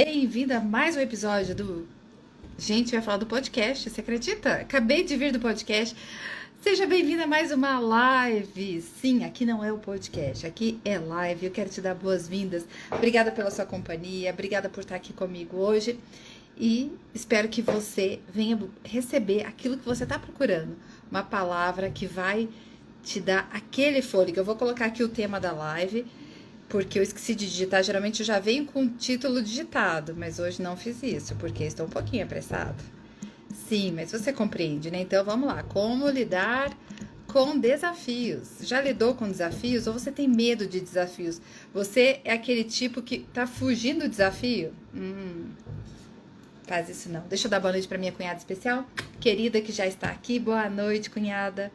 Bem-vindo a mais um episódio do... Gente, vai falar do podcast, você acredita? Acabei de vir do podcast. Seja bem-vindo a mais uma live. Sim, aqui não é o podcast, aqui é live. Eu quero te dar boas-vindas. Obrigada pela sua companhia, obrigada por estar aqui comigo hoje. E espero que você venha receber aquilo que você está procurando. Uma palavra que vai te dar aquele fôlego. Eu vou colocar aqui o tema da live, porque eu esqueci de digitar. Geralmente eu já venho com o título digitado, mas hoje não fiz isso, porque estou um pouquinho apressado. Sim, mas você compreende, né? Então vamos lá. Como lidar com desafios? Já lidou com desafios ou você tem medo de desafios? Você é aquele tipo que tá fugindo do desafio? Faz isso não. Deixa eu dar boa noite para minha cunhada especial, querida, que já está aqui. Boa noite, cunhada.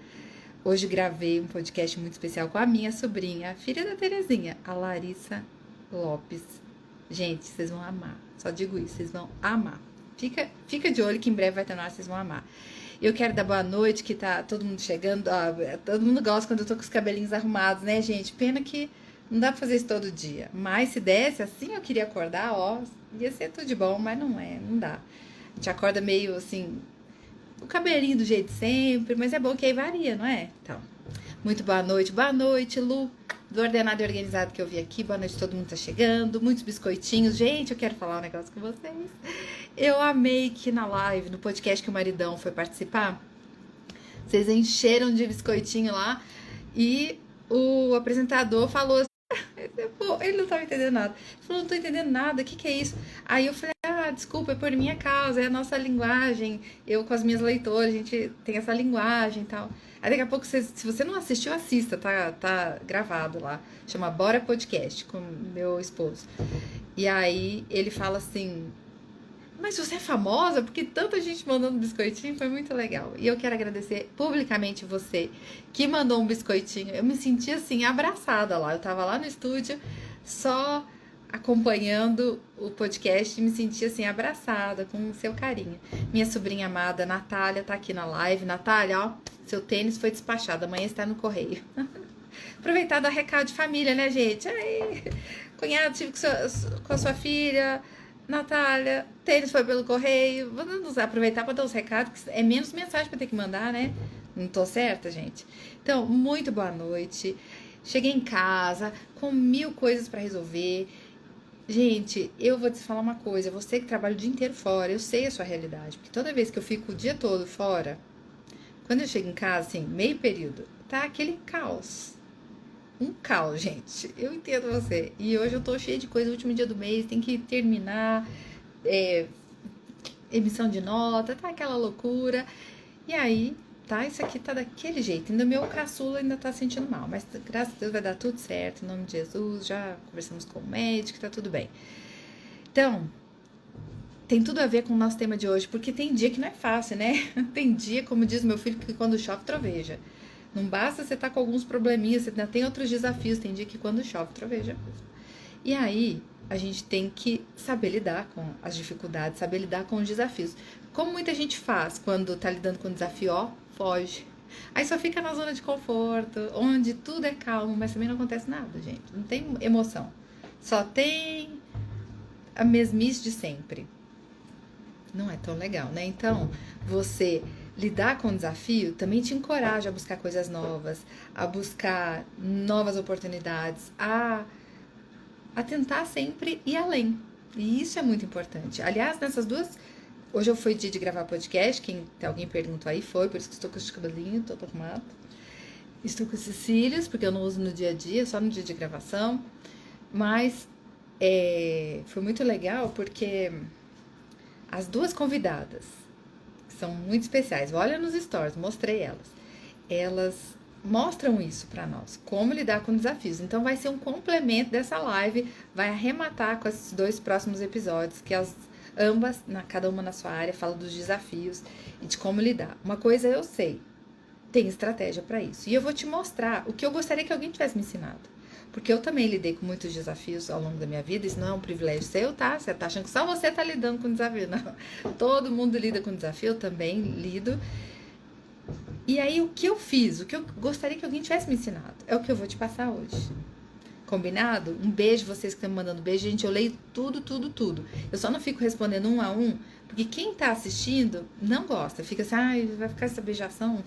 Hoje gravei um podcast muito especial com a minha sobrinha, a filha da Terezinha, a Larissa Lopes. Gente, vocês vão amar. Só digo isso, vocês vão amar. Fica de olho que em breve vai ter no ar, vocês vão amar. Eu quero dar boa noite, que tá todo mundo chegando. Todo mundo gosta quando eu tô com os cabelinhos arrumados, né, gente? Pena que não dá pra fazer isso todo dia. Mas se desse assim, eu queria acordar, ó, ia ser tudo de bom, mas não é, não dá. A gente acorda meio assim, o cabelinho do jeito de sempre, mas é bom que aí varia, não é? Então, muito boa noite, Lu, do Ordenado e Organizado que eu vi aqui. Boa noite, todo mundo tá chegando, muitos biscoitinhos. Gente, eu quero falar um negócio com vocês. Eu amei que na live, no podcast que o maridão foi participar, vocês encheram de biscoitinho lá e o apresentador falou assim, ele não tava entendendo nada. Ele falou, não tô entendendo nada, o que é isso? Aí eu falei, desculpa, é por minha causa, é a nossa linguagem. Eu com as minhas leitoras, a gente tem essa linguagem e tal. Aí daqui a pouco, se você não assistiu, assista, tá gravado lá. Chama Bora Podcast, com meu esposo. E aí ele fala assim, mas você é famosa? Porque tanta gente mandando biscoitinho, foi muito legal. E eu quero agradecer publicamente você que mandou um biscoitinho. Eu me senti assim, abraçada lá. Eu tava lá no estúdio, só acompanhando o podcast e me senti assim, abraçada, com o seu carinho. Minha sobrinha amada, Natália, tá aqui na live. Natália, ó, seu tênis foi despachado, amanhã está no correio. Aproveitar e dar recado de família, né, gente? Aí, cunhado, tive com a sua filha... Natália, tênis foi pelo correio. Vamos aproveitar para dar os recados, que é menos mensagem para ter que mandar, né? Não tô certa, gente? Então, muito boa noite. Cheguei em casa com 1000 coisas para resolver. Gente, eu vou te falar uma coisa. Você que trabalha o dia inteiro fora, eu sei a sua realidade. Porque toda vez que eu fico o dia todo fora, quando eu chego em casa, assim, meio período, tá aquele caos. Um caos, gente. Eu entendo você. E hoje eu tô cheia de coisa, último dia do mês, tem que terminar, emissão de nota, tá aquela loucura. E aí, tá, isso aqui tá daquele jeito. Ainda meu caçula ainda tá sentindo mal, mas graças a Deus vai dar tudo certo, em nome de Jesus. Já conversamos com o médico, tá tudo bem. Então, tem tudo a ver com o nosso tema de hoje, porque tem dia que não é fácil, né? Tem dia, como diz meu filho, que quando chove, troveja. Não basta você estar com alguns probleminhas, você ainda tem outros desafios. Tem dia que quando chove, troveja. E aí, a gente tem que saber lidar com as dificuldades, saber lidar com os desafios. Como muita gente faz quando tá lidando com um desafio, ó, foge. Aí só fica na zona de conforto, onde tudo é calmo, mas também não acontece nada, gente. Não tem emoção. Só tem a mesmice de sempre. Não é tão legal, né? Então, você... lidar com o desafio também te encoraja a buscar coisas novas, a buscar novas oportunidades, a tentar sempre ir além. E isso é muito importante. Aliás, nessas duas... Hoje eu fui dia de gravar podcast, alguém perguntou aí, foi, por isso que estou com esse cabelinho, tô arrumado. Estou com esses cílios, porque eu não uso no dia a dia, só no dia de gravação. Mas foi muito legal, porque as duas convidadas são muito especiais. Olha nos stories, mostrei elas. Elas mostram isso pra nós, como lidar com desafios. Então vai ser um complemento dessa live, vai arrematar com esses 2 próximos episódios, que ambas, cada uma na sua área, falam dos desafios e de como lidar. Uma coisa eu sei, tem estratégia pra isso. E eu vou te mostrar o que eu gostaria que alguém tivesse me ensinado. Porque eu também lidei com muitos desafios ao longo da minha vida. Isso não é um privilégio seu, tá? Você tá achando que só você tá lidando com desafio. Não. Todo mundo lida com desafio, eu também lido. E aí, o que eu fiz, o que eu gostaria que alguém tivesse me ensinado, é o que eu vou te passar hoje. Combinado? Um beijo, vocês que estão me mandando beijo. Gente, eu leio tudo, tudo, tudo. Eu só não fico respondendo um a um, porque quem tá assistindo não gosta. Fica assim, ai, vai ficar essa beijação?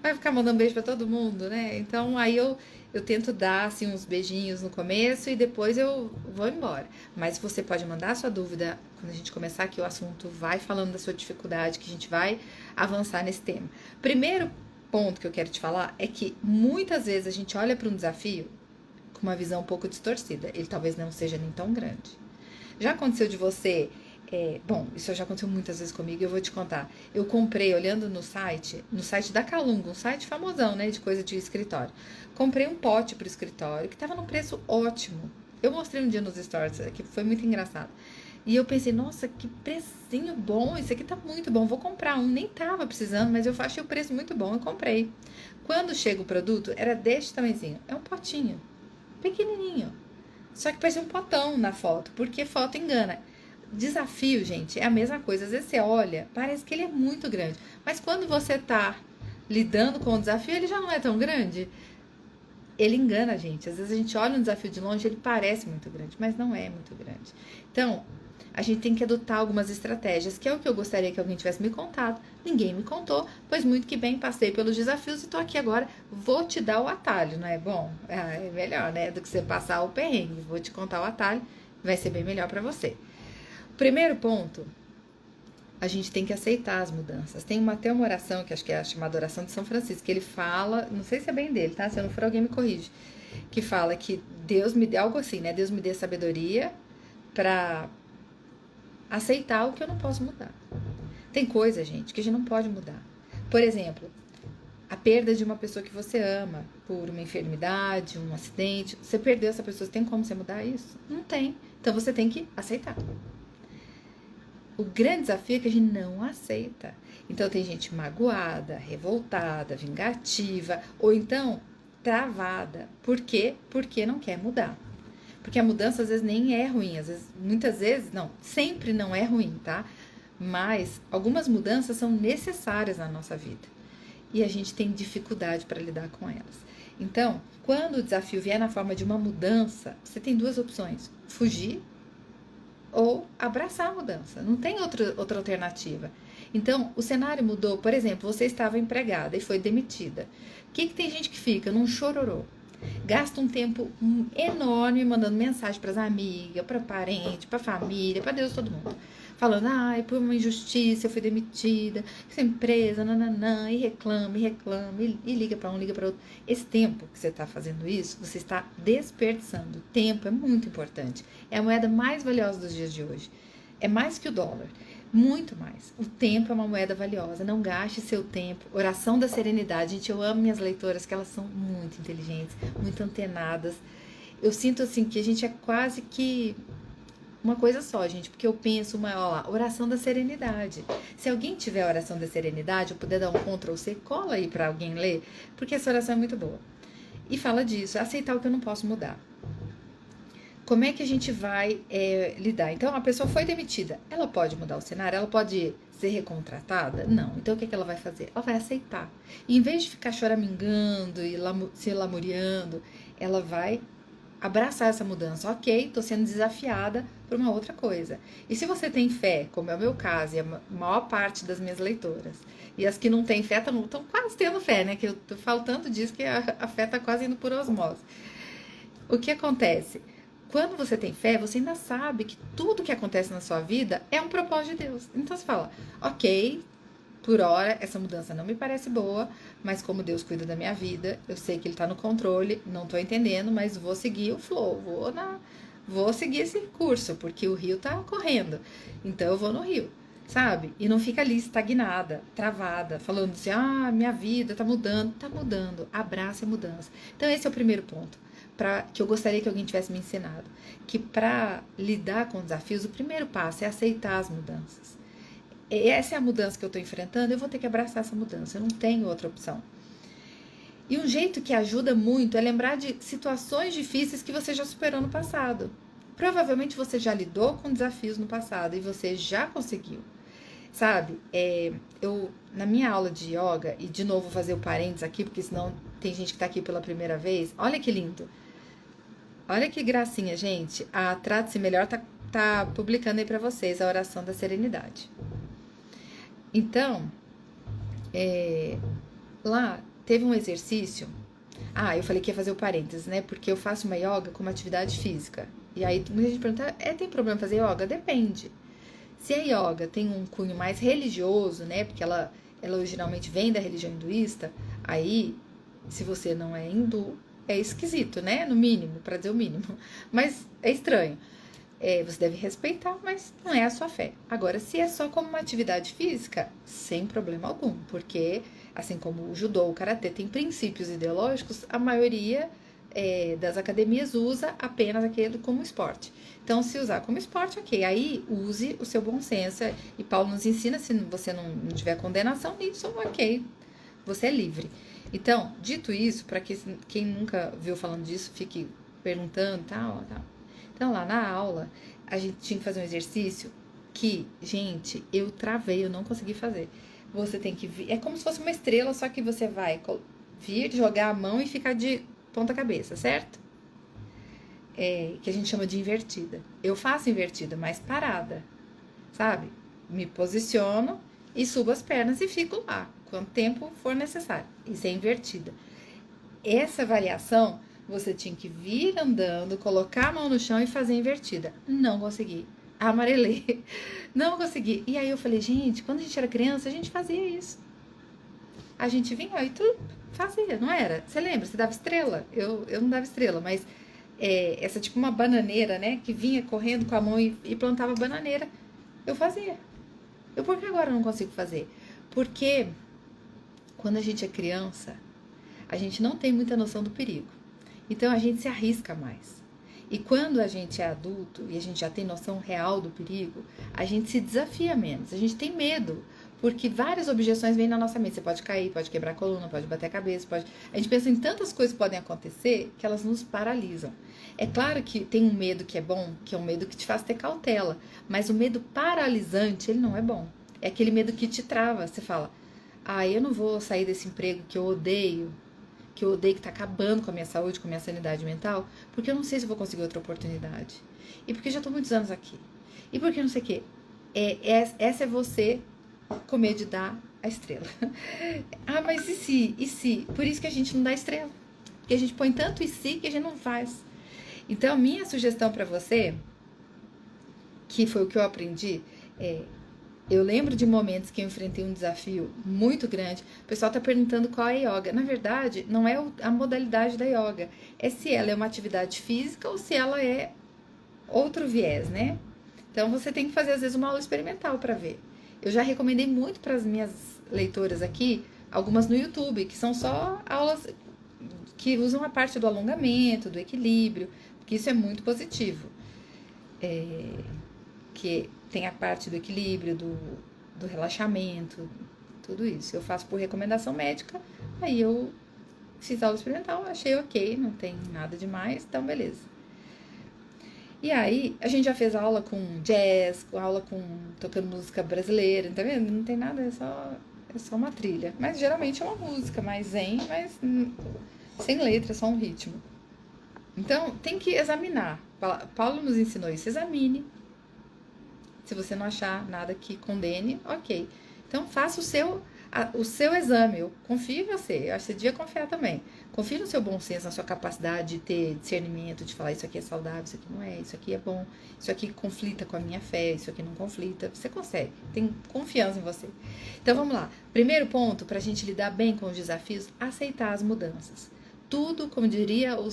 Vai ficar mandando beijo pra todo mundo, né? Então, aí eu tento dar, assim, uns beijinhos no começo e depois eu vou embora. Mas você pode mandar a sua dúvida quando a gente começar aqui o assunto, vai falando da sua dificuldade, que a gente vai avançar nesse tema. Primeiro ponto que eu quero te falar é que muitas vezes a gente olha para um desafio com uma visão um pouco distorcida. Ele talvez não seja nem tão grande. Já aconteceu de você... bom, isso já aconteceu muitas vezes comigo, eu vou te contar. Eu comprei, olhando no site da Calunga, um site famosão, né, de coisa de escritório. Comprei um pote pro escritório, que tava num preço ótimo. Eu mostrei um dia nos stories, que foi muito engraçado. E eu pensei, nossa, que precinho bom, isso aqui tá muito bom, vou comprar um. Nem tava precisando, mas eu achei o preço muito bom, eu comprei. Quando chega o produto, era deste tamanhozinho, é um potinho, pequenininho. Só que parecia um potão na foto, porque foto engana. Desafio, gente, é a mesma coisa. Às vezes você olha, parece que ele é muito grande. Mas quando você tá lidando com o desafio, ele já não é tão grande. Ele engana a gente. Às vezes a gente olha um desafio de longe, ele parece muito grande, mas não é muito grande. Então, a gente tem que adotar algumas estratégias, que é o que eu gostaria que alguém tivesse me contado. Ninguém me contou, pois muito que bem, passei pelos desafios e tô aqui agora. Vou te dar o atalho, não é bom? É melhor, né? Do que você passar o perrengue. Vou te contar o atalho, vai ser bem melhor para você. Primeiro ponto, a gente tem que aceitar as mudanças. Tem até uma oração, que acho que é a chamada oração de São Francisco, que ele fala, não sei se é bem dele, tá? Se eu não for, alguém me corrige. Que fala que Deus me dê algo assim, né? Deus me dê sabedoria para aceitar o que eu não posso mudar. Tem coisa, gente, que a gente não pode mudar. Por exemplo, a perda de uma pessoa que você ama por uma enfermidade, um acidente. Você perdeu essa pessoa, tem como você mudar isso? Não tem. Então você tem que aceitar. O grande desafio é que a gente não aceita. Então tem gente magoada, revoltada, vingativa, ou então travada. Por quê? Porque não quer mudar. Porque a mudança às vezes nem é ruim, às vezes, muitas vezes, não, sempre não é ruim, tá? Mas algumas mudanças são necessárias na nossa vida. E a gente tem dificuldade para lidar com elas. Então, quando o desafio vier na forma de uma mudança, você tem duas opções: fugir ou abraçar a mudança. Não tem outra alternativa. Então, o cenário mudou. Por exemplo, você estava empregada e foi demitida. O que tem gente que fica num chororô? Gasta um tempo enorme mandando mensagem para as amigas, para parente, para família, para Deus, todo mundo. Falando, ai, por uma injustiça eu fui demitida, essa empresa, nananã, e reclama, e liga para um, liga para outro. Esse tempo que você está fazendo isso, você está desperdiçando. O tempo é muito importante. É a moeda mais valiosa dos dias de hoje. É mais que o dólar. Muito mais. O tempo é uma moeda valiosa. Não gaste seu tempo. Oração da serenidade. Gente, eu amo minhas leitoras, que elas são muito inteligentes, muito antenadas. Eu sinto assim que a gente é quase que uma coisa só, gente, porque eu penso, ó lá, oração da serenidade. Se alguém tiver a oração da serenidade, eu puder dar um Ctrl+C, cola aí para alguém ler, porque essa oração é muito boa. E fala disso, aceitar o que eu não posso mudar. Como é que a gente vai lidar? Então, a pessoa foi demitida. Ela pode mudar o cenário? Ela pode ser recontratada? Não. Então, o que ela vai fazer? Ela vai aceitar. E, em vez de ficar choramingando e se lamuriando, ela vai abraçar essa mudança. Ok, tô sendo desafiada por uma outra coisa. E se você tem fé, como é o meu caso, e a maior parte das minhas leitoras, e as que não têm fé estão quase tendo fé, né? Que eu falo tanto disso que a fé tá quase indo por osmose. O que acontece? Quando você tem fé, você ainda sabe que tudo que acontece na sua vida é um propósito de Deus. Então você fala, ok, por hora essa mudança não me parece boa, mas como Deus cuida da minha vida, eu sei que Ele está no controle, não estou entendendo, mas vou seguir o flow, vou seguir esse curso, porque o rio está correndo, então eu vou no rio, sabe? E não fica ali estagnada, travada, falando assim, minha vida está mudando, abraça a mudança. Então esse é o primeiro ponto. Que eu gostaria que alguém tivesse me ensinado, que para lidar com desafios, o primeiro passo é aceitar as mudanças. Essa é a mudança que eu estou enfrentando, eu vou ter que abraçar essa mudança, eu não tenho outra opção. E um jeito que ajuda muito é lembrar de situações difíceis que você já superou no passado. Provavelmente você já lidou com desafios no passado e você já conseguiu. Sabe, eu na minha aula de yoga, e de novo vou fazer o parênteses aqui, porque senão tem gente que está aqui pela primeira vez, olha que lindo. Olha que gracinha, gente. A Trate-se Melhor tá publicando aí pra vocês a oração da serenidade. Então, lá teve um exercício. Eu falei que ia fazer o parênteses, né? Porque eu faço uma yoga como atividade física. E aí muita gente pergunta, tem problema fazer yoga? Depende. Se a yoga tem um cunho mais religioso, né? Porque ela originalmente vem da religião hinduísta, aí, se você não é hindu, é esquisito, né? No mínimo, para dizer o mínimo. Mas é estranho. Você deve respeitar, mas não é a sua fé. Agora, se é só como uma atividade física, sem problema algum, porque, assim como o judô, o karatê tem princípios ideológicos, a maioria das academias usa apenas aquele como esporte. Então, se usar como esporte, ok. Aí, use o seu bom senso. E Paulo nos ensina, se você não tiver condenação nisso, ok. Você é livre. Então, dito isso, para que quem nunca viu falando disso, fique perguntando, tal. Então, lá na aula, a gente tinha que fazer um exercício que, gente, eu travei, eu não consegui fazer. Você tem que vir, é como se fosse uma estrela, só que você vai vir, jogar a mão e ficar de ponta cabeça, certo? Que a gente chama de invertida. Eu faço invertida, mas parada, sabe? Me posiciono e subo as pernas e fico lá, quanto tempo for necessário. Isso é invertida. Essa variação, você tinha que vir andando, colocar a mão no chão e fazer invertida. Não consegui. Amarelei. Não consegui. E aí eu falei, gente, quando a gente era criança, a gente fazia isso. A gente vinha e tudo fazia, não era? Você lembra? Você dava estrela? Eu não dava estrela, mas essa tipo uma bananeira, né? Que vinha correndo com a mão e plantava bananeira. Eu fazia. Por que agora eu não consigo fazer? Porque quando a gente é criança, a gente não tem muita noção do perigo. Então a gente se arrisca mais. E quando a gente é adulto e a gente já tem noção real do perigo, a gente se desafia menos, a gente tem medo, porque várias objeções vêm na nossa mente. Você pode cair, pode quebrar a coluna, pode bater a cabeça, pode... A gente pensa em tantas coisas que podem acontecer que elas nos paralisam. É claro que tem um medo que é bom, que é um medo que te faz ter cautela, mas o medo paralisante, ele não é bom. É aquele medo que te trava. Você fala, eu não vou sair desse emprego que eu odeio, que tá acabando com a minha saúde, com a minha sanidade mental, porque eu não sei se eu vou conseguir outra oportunidade. E porque já tô muitos anos aqui. E porque não sei o quê. Essa é você com medo de dar a estrela. Mas e se? E se? Por isso que a gente não dá estrela. Porque a gente põe tanto e se que a gente não faz. Então, minha sugestão para você, que foi o que eu aprendi, eu lembro de momentos que eu enfrentei um desafio muito grande. O pessoal está perguntando qual é a yoga. Na verdade, não é a modalidade da yoga. É se ela é uma atividade física ou se ela é outro viés, né? Então, você tem que fazer, às vezes, uma aula experimental para ver. Eu já recomendei muito para as minhas leitoras aqui, algumas no YouTube, que são só aulas que usam a parte do alongamento, do equilíbrio, que isso é muito positivo. Que tem a parte do equilíbrio, do relaxamento, tudo isso. Eu faço por recomendação médica, aí eu fiz aula experimental, achei ok, não tem nada demais, então beleza. E aí, a gente já fez aula com jazz, aula com tocando música brasileira, tá vendo? Não tem nada, é só uma trilha. Mas geralmente é uma música mais zen, mas sem letra, só um ritmo. Então, tem que examinar. Paulo nos ensinou isso, examine. Se você não achar nada que condene, ok. Então, faça o seu exame. Eu confio em você. Eu acho que você devia confiar também. Confie no seu bom senso, na sua capacidade de ter discernimento, de falar isso aqui é saudável, isso aqui não é, isso aqui é bom, isso aqui conflita com a minha fé, isso aqui não conflita. Você consegue. Tem confiança em você. Então, vamos lá. Primeiro ponto, para a gente lidar bem com os desafios, aceitar as mudanças. Tudo, como diria o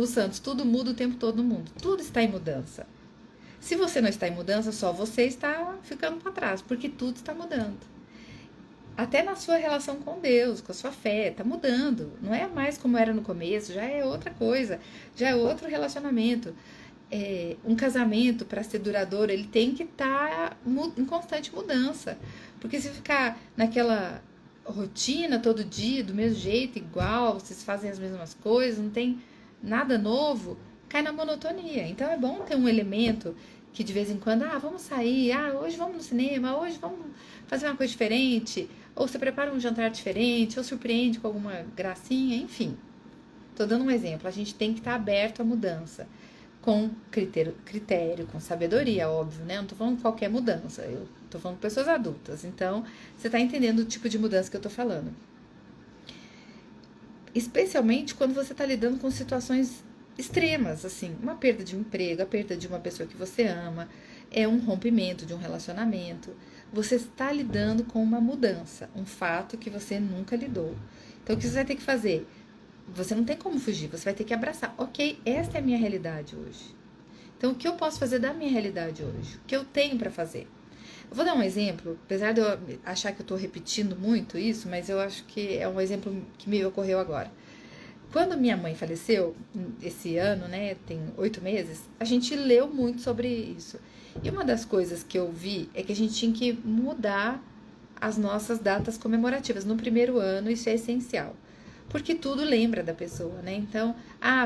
Santos, tudo muda o tempo todo no mundo. Tudo está em mudança. Se você não está em mudança, só você está ficando para trás, porque tudo está mudando. Até na sua relação com Deus, com a sua fé, está mudando. Não é mais como era no começo, já é outra coisa, já é outro relacionamento. Um casamento, para ser duradouro, ele tem que estar em constante mudança. Porque se ficar naquela rotina todo dia, do mesmo jeito, igual, vocês fazem as mesmas coisas, não tem nada novo, cai na monotonia. Então é bom ter um elemento que de vez em quando, vamos sair, hoje vamos no cinema, hoje vamos fazer uma coisa diferente, ou você prepara um jantar diferente, ou surpreende com alguma gracinha, enfim. Tô dando um exemplo, a gente tem que estar aberto à mudança, com critério, com sabedoria, óbvio, né? Eu não tô falando qualquer mudança, eu tô falando de pessoas adultas, então você tá entendendo o tipo de mudança que eu tô falando. Especialmente quando você tá lidando com situações extremas, assim, uma perda de um emprego, a perda de uma pessoa que você ama, é um rompimento de um relacionamento. Você está lidando com uma mudança, um fato que você nunca lidou. Então, o que você vai ter que fazer? Você não tem como fugir, você vai ter que abraçar. Ok, esta é a minha realidade hoje. Então, o que eu posso fazer da minha realidade hoje? O que eu tenho para fazer? Eu vou dar um exemplo, apesar de eu achar que eu estou repetindo muito isso, mas eu acho que é um exemplo que me ocorreu agora. Quando minha mãe faleceu, esse ano, né, tem 8 meses, a gente leu muito sobre isso. E uma das coisas que eu vi é que a gente tinha que mudar as nossas datas comemorativas. No primeiro ano, isso é essencial. Porque tudo lembra da pessoa, né? Então,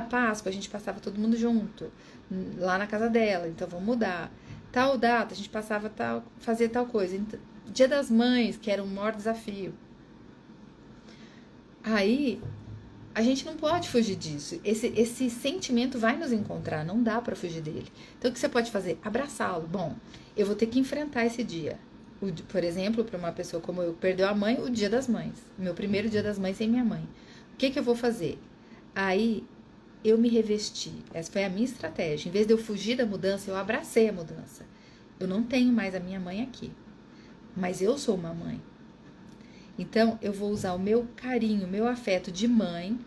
Páscoa, a gente passava todo mundo junto, lá na casa dela, então vamos mudar. Tal data, a gente passava tal, fazia tal coisa. Então, Dia das Mães, que era um maior desafio. Aí, a gente não pode fugir disso. Esse sentimento vai nos encontrar, não dá para fugir dele. Então, o que você pode fazer? Abraçá-lo. Bom, eu vou ter que enfrentar esse dia. Por exemplo, para uma pessoa como eu, perdeu a mãe, o Dia das Mães. Meu primeiro Dia das Mães sem minha mãe. O que eu vou fazer? Aí, eu me revesti. Essa foi a minha estratégia. Em vez de eu fugir da mudança, eu abracei a mudança. Eu não tenho mais a minha mãe aqui, mas eu sou uma mãe. Então, eu vou usar o meu carinho, o meu afeto de mãe,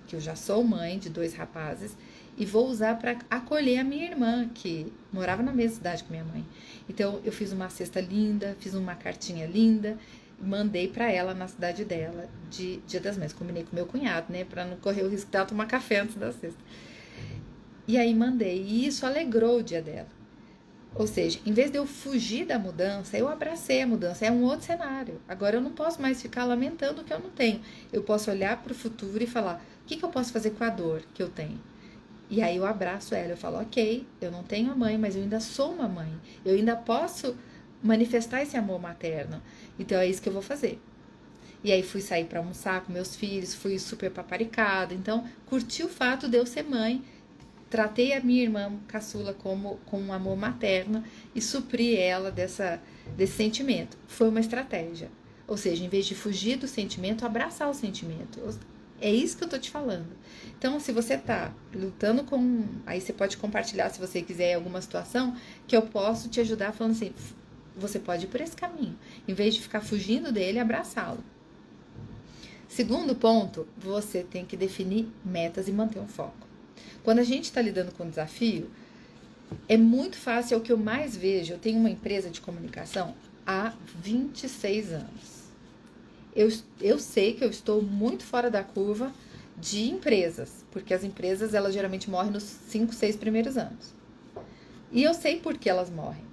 que eu já sou mãe de 2 rapazes, e vou usar para acolher a minha irmã, que morava na mesma cidade que minha mãe. Então, eu fiz uma cesta linda, fiz uma cartinha linda, mandei para ela na cidade dela, de Dia das Mães. Combinei com meu cunhado, né, para não correr o risco dela tomar café antes da cesta. E aí mandei, e isso alegrou o dia dela. Ou seja, em vez de eu fugir da mudança, eu abracei a mudança. É um outro cenário. Agora eu não posso mais ficar lamentando o que eu não tenho. Eu posso olhar para o futuro e falar: o que eu posso fazer com a dor que eu tenho? E aí eu abraço ela. Eu falo: ok, eu não tenho a mãe, mas eu ainda sou uma mãe. Eu ainda posso manifestar esse amor materno. Então é isso que eu vou fazer. E aí fui sair para almoçar com meus filhos, fui super paparicada. Então curti o fato de eu ser mãe. Tratei a minha irmã caçula com um amor materno e supri ela desse sentimento. Foi uma estratégia. Ou seja, em vez de fugir do sentimento, abraçar o sentimento. É isso que eu tô te falando. Então, se você tá lutando com... Aí você pode compartilhar, se você quiser, alguma situação que eu posso te ajudar falando assim, você pode ir por esse caminho. Em vez de ficar fugindo dele, abraçá-lo. Segundo ponto, você tem que definir metas e manter um foco. Quando a gente está lidando com desafio, é muito fácil, é o que eu mais vejo. Eu tenho uma empresa de comunicação há 26 anos. Eu sei que eu estou muito fora da curva de empresas, porque as empresas, elas geralmente morrem nos 5, 6 primeiros anos. E eu sei por que elas morrem.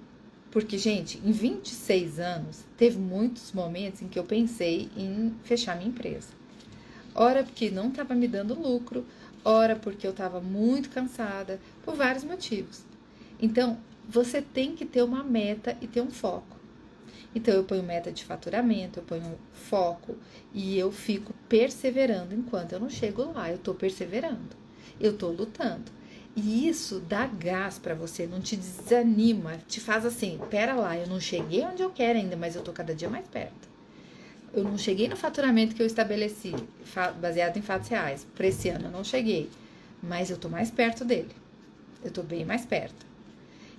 Porque, gente, em 26 anos, teve muitos momentos em que eu pensei em fechar minha empresa. Ora porque não estava me dando lucro, ora porque eu estava muito cansada, por vários motivos. Então, você tem que ter uma meta e ter um foco. Então, eu ponho meta de faturamento, eu ponho foco e eu fico perseverando enquanto eu não chego lá. Eu estou perseverando, eu estou lutando. E isso dá gás para você, não te desanima, te faz assim, pera lá, eu não cheguei onde eu quero ainda, mas eu tô cada dia mais perto. Eu não cheguei no faturamento que eu estabeleci, baseado em fatos reais. Para esse ano eu não cheguei, mas eu tô mais perto dele. Eu tô bem mais perto.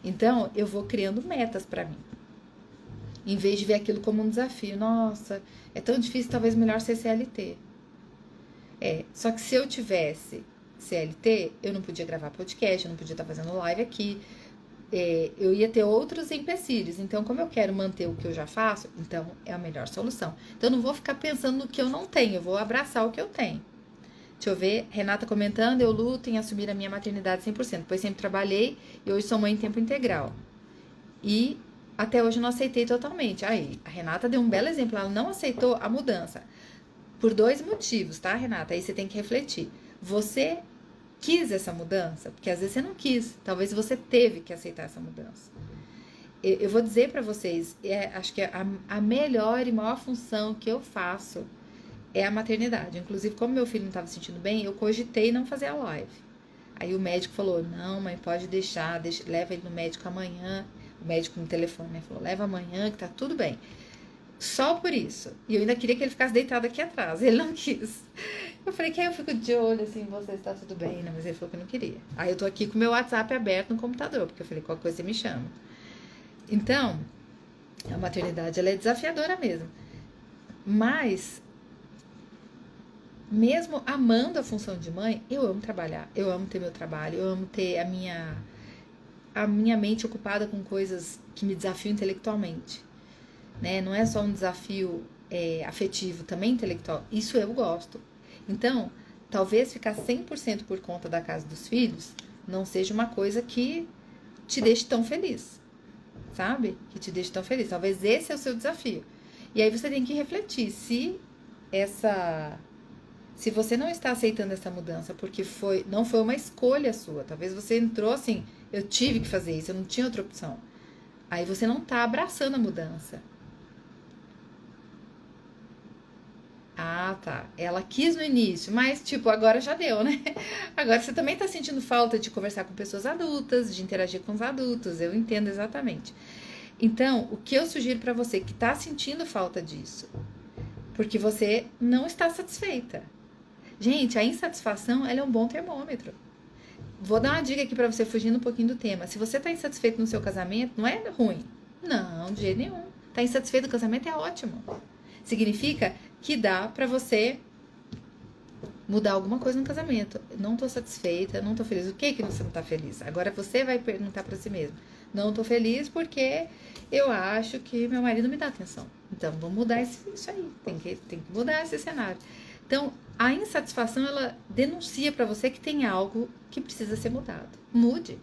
Então, eu vou criando metas para mim. Em vez de ver aquilo como um desafio. Nossa, é tão difícil, talvez melhor ser CLT. Só que se eu tivesse CLT, eu não podia gravar podcast, eu não podia estar fazendo live aqui. Eu ia ter outros empecilhos. Então, como eu quero manter o que eu já faço, então é a melhor solução. Então, eu não vou ficar pensando no que eu não tenho, eu vou abraçar o que eu tenho. Deixa eu ver, Renata comentando, eu luto em assumir a minha maternidade 100%, pois sempre trabalhei e hoje sou mãe em tempo integral. E até hoje eu não aceitei totalmente. Aí, a Renata deu um belo exemplo, ela não aceitou a mudança. Por 2 motivos, tá, Renata? Aí você tem que refletir. Você quis essa mudança? Porque às vezes você não quis. Talvez você teve que aceitar essa mudança. Eu vou dizer para vocês, acho que a melhor e maior função que eu faço é a maternidade. Inclusive, como meu filho não estava se sentindo bem, eu cogitei não fazer a live. Aí o médico falou, não, mãe, pode deixar, leva ele no médico amanhã. O médico no telefone, né? Falou, leva amanhã que tá tudo bem. Só por isso. E eu ainda queria que ele ficasse deitado aqui atrás. Ele não quis. Eu falei, que aí eu fico de olho, assim, você está tudo bem, né? Mas ele falou que não queria. Aí eu tô aqui com o meu WhatsApp aberto no computador, porque eu falei, qualquer coisa você me chama. Então, a maternidade, ela é desafiadora mesmo. Mas, mesmo amando a função de mãe, eu amo trabalhar. Eu amo ter meu trabalho. Eu amo ter a minha mente ocupada com coisas que me desafiam intelectualmente. Né? Não é só um desafio afetivo, também intelectual. Isso eu gosto. Então, talvez ficar 100% por conta da casa dos filhos não seja uma coisa que te deixe tão feliz, sabe? Que te deixe tão feliz. Talvez esse é o seu desafio. E aí você tem que refletir se você não está aceitando essa mudança porque não foi uma escolha sua. Talvez você entrou assim, eu tive que fazer isso, eu não tinha outra opção. Aí você não está abraçando a mudança. Ah, tá. Ela quis no início, mas, tipo, agora já deu, né? Agora você também tá sentindo falta de conversar com pessoas adultas, de interagir com os adultos. Eu entendo exatamente. Então, o que eu sugiro pra você que tá sentindo falta disso? Porque você não está satisfeita. Gente, a insatisfação, ela é um bom termômetro. Vou dar uma dica aqui pra você, fugindo um pouquinho do tema. Se você tá insatisfeito no seu casamento, não é ruim. Não, de jeito nenhum. Tá insatisfeito no casamento é ótimo. Significa que dá pra você mudar alguma coisa no casamento. Não tô satisfeita, não tô feliz. O que você não tá feliz? Agora você vai perguntar pra si mesmo. Não tô feliz porque eu acho que meu marido me dá atenção. Então, vamos mudar isso aí. Tem que mudar esse cenário. Então, a insatisfação, ela denuncia pra você que tem algo que precisa ser mudado. Mude.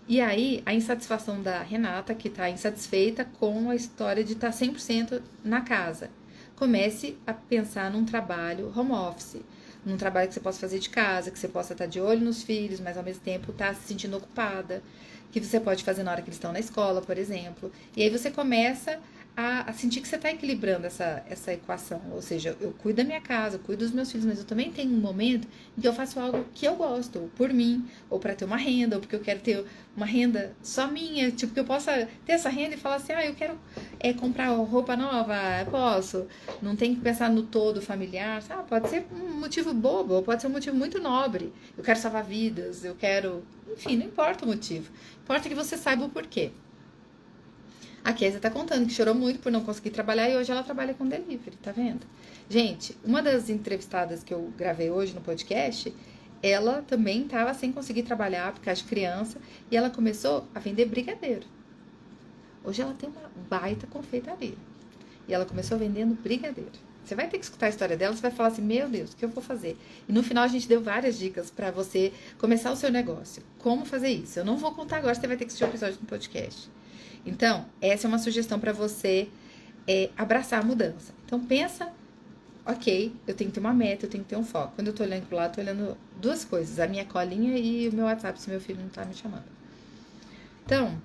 E aí, a insatisfação da Renata, que tá insatisfeita com a história de estar 100% na casa. Comece a pensar num trabalho home office, num trabalho que você possa fazer de casa, que você possa estar de olho nos filhos, mas ao mesmo tempo estar se sentindo ocupada, que você pode fazer na hora que eles estão na escola, por exemplo. E aí você começa a sentir que você está equilibrando essa equação. Ou seja, eu cuido da minha casa, eu cuido dos meus filhos, mas eu também tenho um momento em que eu faço algo que eu gosto, ou por mim, ou para ter uma renda, ou porque eu quero ter uma renda só minha, tipo, que eu possa ter essa renda e falar assim, eu quero comprar roupa nova, posso. Não tem que pensar no todo familiar, sabe? Pode ser um motivo bobo, ou pode ser um motivo muito nobre. Eu quero salvar vidas, eu quero... Enfim, não importa o motivo. Importa que você saiba o porquê. A Kézia tá contando que chorou muito por não conseguir trabalhar e hoje ela trabalha com delivery, tá vendo? Gente, uma das entrevistadas que eu gravei hoje no podcast, ela também tava sem conseguir trabalhar por causa de criança e ela começou a vender brigadeiro. Hoje ela tem uma baita confeitaria e ela começou vendendo brigadeiro. Você vai ter que escutar a história dela, você vai falar assim, meu Deus, o que eu vou fazer? E no final a gente deu várias dicas para você começar o seu negócio. Como fazer isso? Eu não vou contar agora, você vai ter que assistir o episódio no podcast. Então, essa é uma sugestão para você abraçar a mudança. Então, pensa, ok, eu tenho que ter uma meta, eu tenho que ter um foco. Quando eu tô olhando pro lado, tô olhando duas coisas, a minha colinha e o meu WhatsApp, se meu filho não tá me chamando. Então,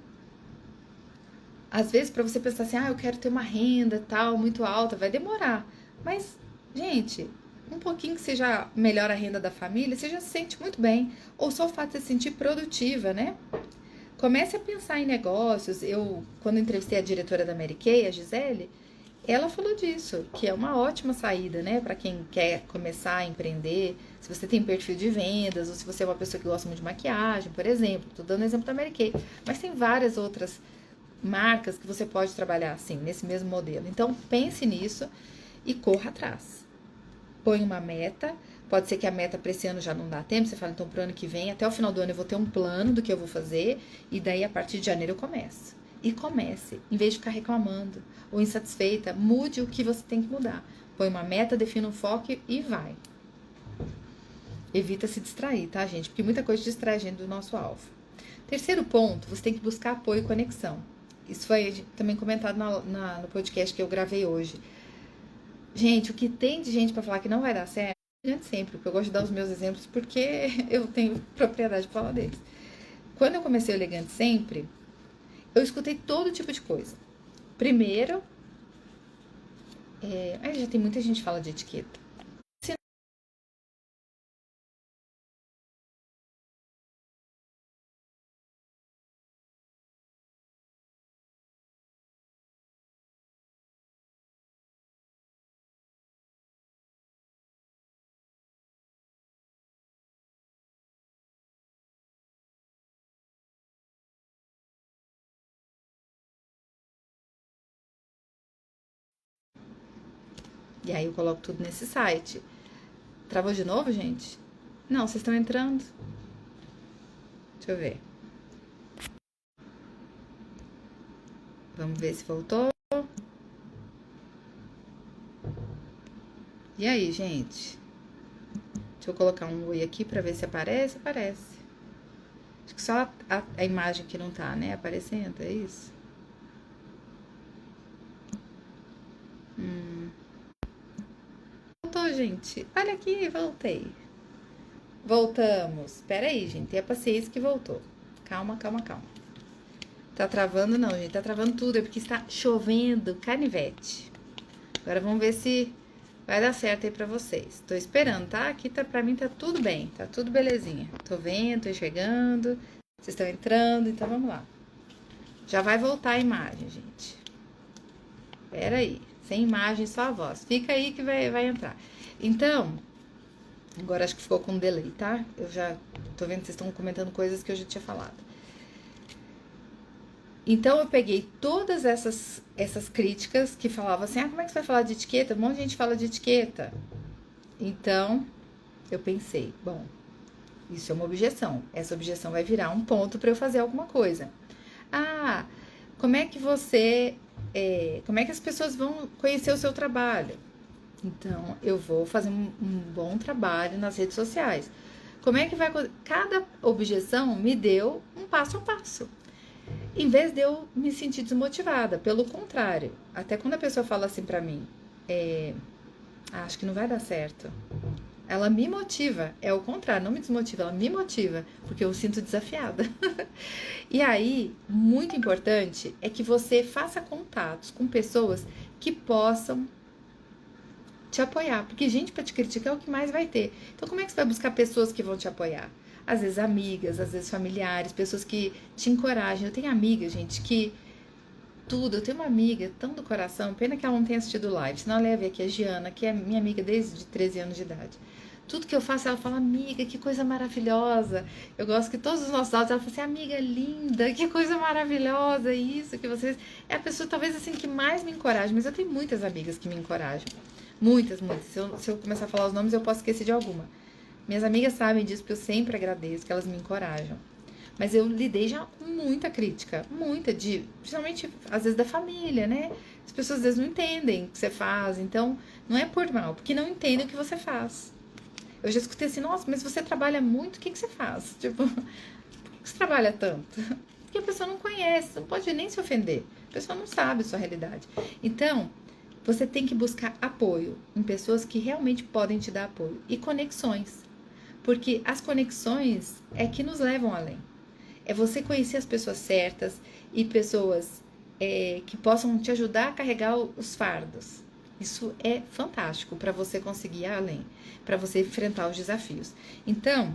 às vezes, para você pensar assim, eu quero ter uma renda tal, muito alta, vai demorar. Mas, gente, um pouquinho que seja melhor a renda da família, você já se sente muito bem. Ou só o fato de se sentir produtiva, né? Comece a pensar em negócios. Quando entrevistei a diretora da Mary Kay, a Gisele, ela falou disso, que é uma ótima saída, né, para quem quer começar a empreender. Se você tem perfil de vendas, ou se você é uma pessoa que gosta muito de maquiagem, por exemplo. Tô dando exemplo da Mary Kay. Mas tem várias outras marcas que você pode trabalhar assim, nesse mesmo modelo. Então, pense nisso e corra atrás. Põe uma meta. Pode ser que a meta para esse ano já não dá tempo, você fala, então pro ano que vem, até o final do ano eu vou ter um plano do que eu vou fazer, e daí a partir de janeiro eu começo. E comece, em vez de ficar reclamando ou insatisfeita, mude o que você tem que mudar. Põe uma meta, defina um foco e vai. Evita se distrair, tá, gente? Porque muita coisa distrai a gente do nosso alvo. Terceiro ponto, você tem que buscar apoio e conexão. Isso foi também comentado no podcast que eu gravei hoje. Gente, o que tem de gente para falar que não vai dar certo, sempre, porque eu gosto de dar os meus exemplos porque eu tenho propriedade para falar deles. Quando eu comecei o Elegante Sempre, eu escutei todo tipo de coisa. Primeiro, aí já tem muita gente que fala de etiqueta. E aí eu coloco tudo nesse site. Travou de novo, gente? Não, vocês estão entrando. Deixa eu ver. Vamos ver se voltou. E aí, gente? Deixa eu colocar um oi aqui pra ver se aparece. Aparece. Acho que só a imagem que não tá, né? Aparecendo, é isso? Voltou, gente. Olha aqui, voltei. Voltamos. Pera aí, gente. Tenha paciência que voltou. Calma, calma, calma. Tá travando não, gente. Tá travando tudo. É porque está chovendo canivete. Agora vamos ver se vai dar certo aí pra vocês. Tô esperando, tá? Aqui tá, pra mim tá tudo bem. Tá tudo belezinha. Tô vendo, tô enxergando. Vocês estão entrando, então vamos lá. Já vai voltar a imagem, gente. Pera aí. Sem imagem, só a voz. Fica aí que vai entrar. Então, agora acho que ficou com um delay, tá? Eu já tô vendo que vocês estão comentando coisas que eu já tinha falado. Então, eu peguei todas essas críticas que falavam assim, como é que você vai falar de etiqueta? Um monte de gente fala de etiqueta. Então, eu pensei, bom, isso é uma objeção. Essa objeção vai virar um ponto para eu fazer alguma coisa. Como é que como é que as pessoas vão conhecer o seu trabalho? Então, eu vou fazer um bom trabalho nas redes sociais. Como é que vai... Cada objeção me deu um passo a passo. Em vez de eu me sentir desmotivada, pelo contrário. Até quando a pessoa fala assim pra mim, acho que não vai dar certo. Ela me motiva, é o contrário, não me desmotiva, ela me motiva, porque eu sinto desafiada. E aí, muito importante é que você faça contatos com pessoas que possam te apoiar, porque gente pra te criticar é o que mais vai ter. Então, como é que você vai buscar pessoas que vão te apoiar? Às vezes amigas, às vezes familiares, pessoas que te encorajam. Eu tenho amiga, gente, que eu tenho uma amiga tão do coração, pena que ela não tenha assistido live, senão ela ia ver aqui a Giana, que é minha amiga desde 13 anos de idade. Tudo que eu faço, ela fala, amiga, que coisa maravilhosa. Eu gosto que todos os nossos áudios, ela fala assim, amiga linda, que coisa maravilhosa, isso que vocês... É a pessoa, talvez, assim, que mais me encoraja, mas eu tenho muitas amigas que me encorajam. Muitas, muitas. Se eu começar a falar os nomes, eu posso esquecer de alguma. Minhas amigas sabem disso, porque eu sempre agradeço, que elas me encorajam. Mas eu lidei já com muita crítica, principalmente, às vezes, da família, né? As pessoas, às vezes, não entendem o que você faz, então, não é por mal, porque não entendem o que você faz. Eu já escutei assim, nossa, mas você trabalha muito, o que você faz? Tipo, por que você trabalha tanto? Porque a pessoa não conhece, não pode nem se ofender. A pessoa não sabe a sua realidade. Então, você tem que buscar apoio em pessoas que realmente podem te dar apoio e conexões. Porque as conexões é que nos levam além. É você conhecer as pessoas certas e pessoas que possam te ajudar a carregar os fardos. Isso é fantástico para você conseguir ir além, para você enfrentar os desafios. Então,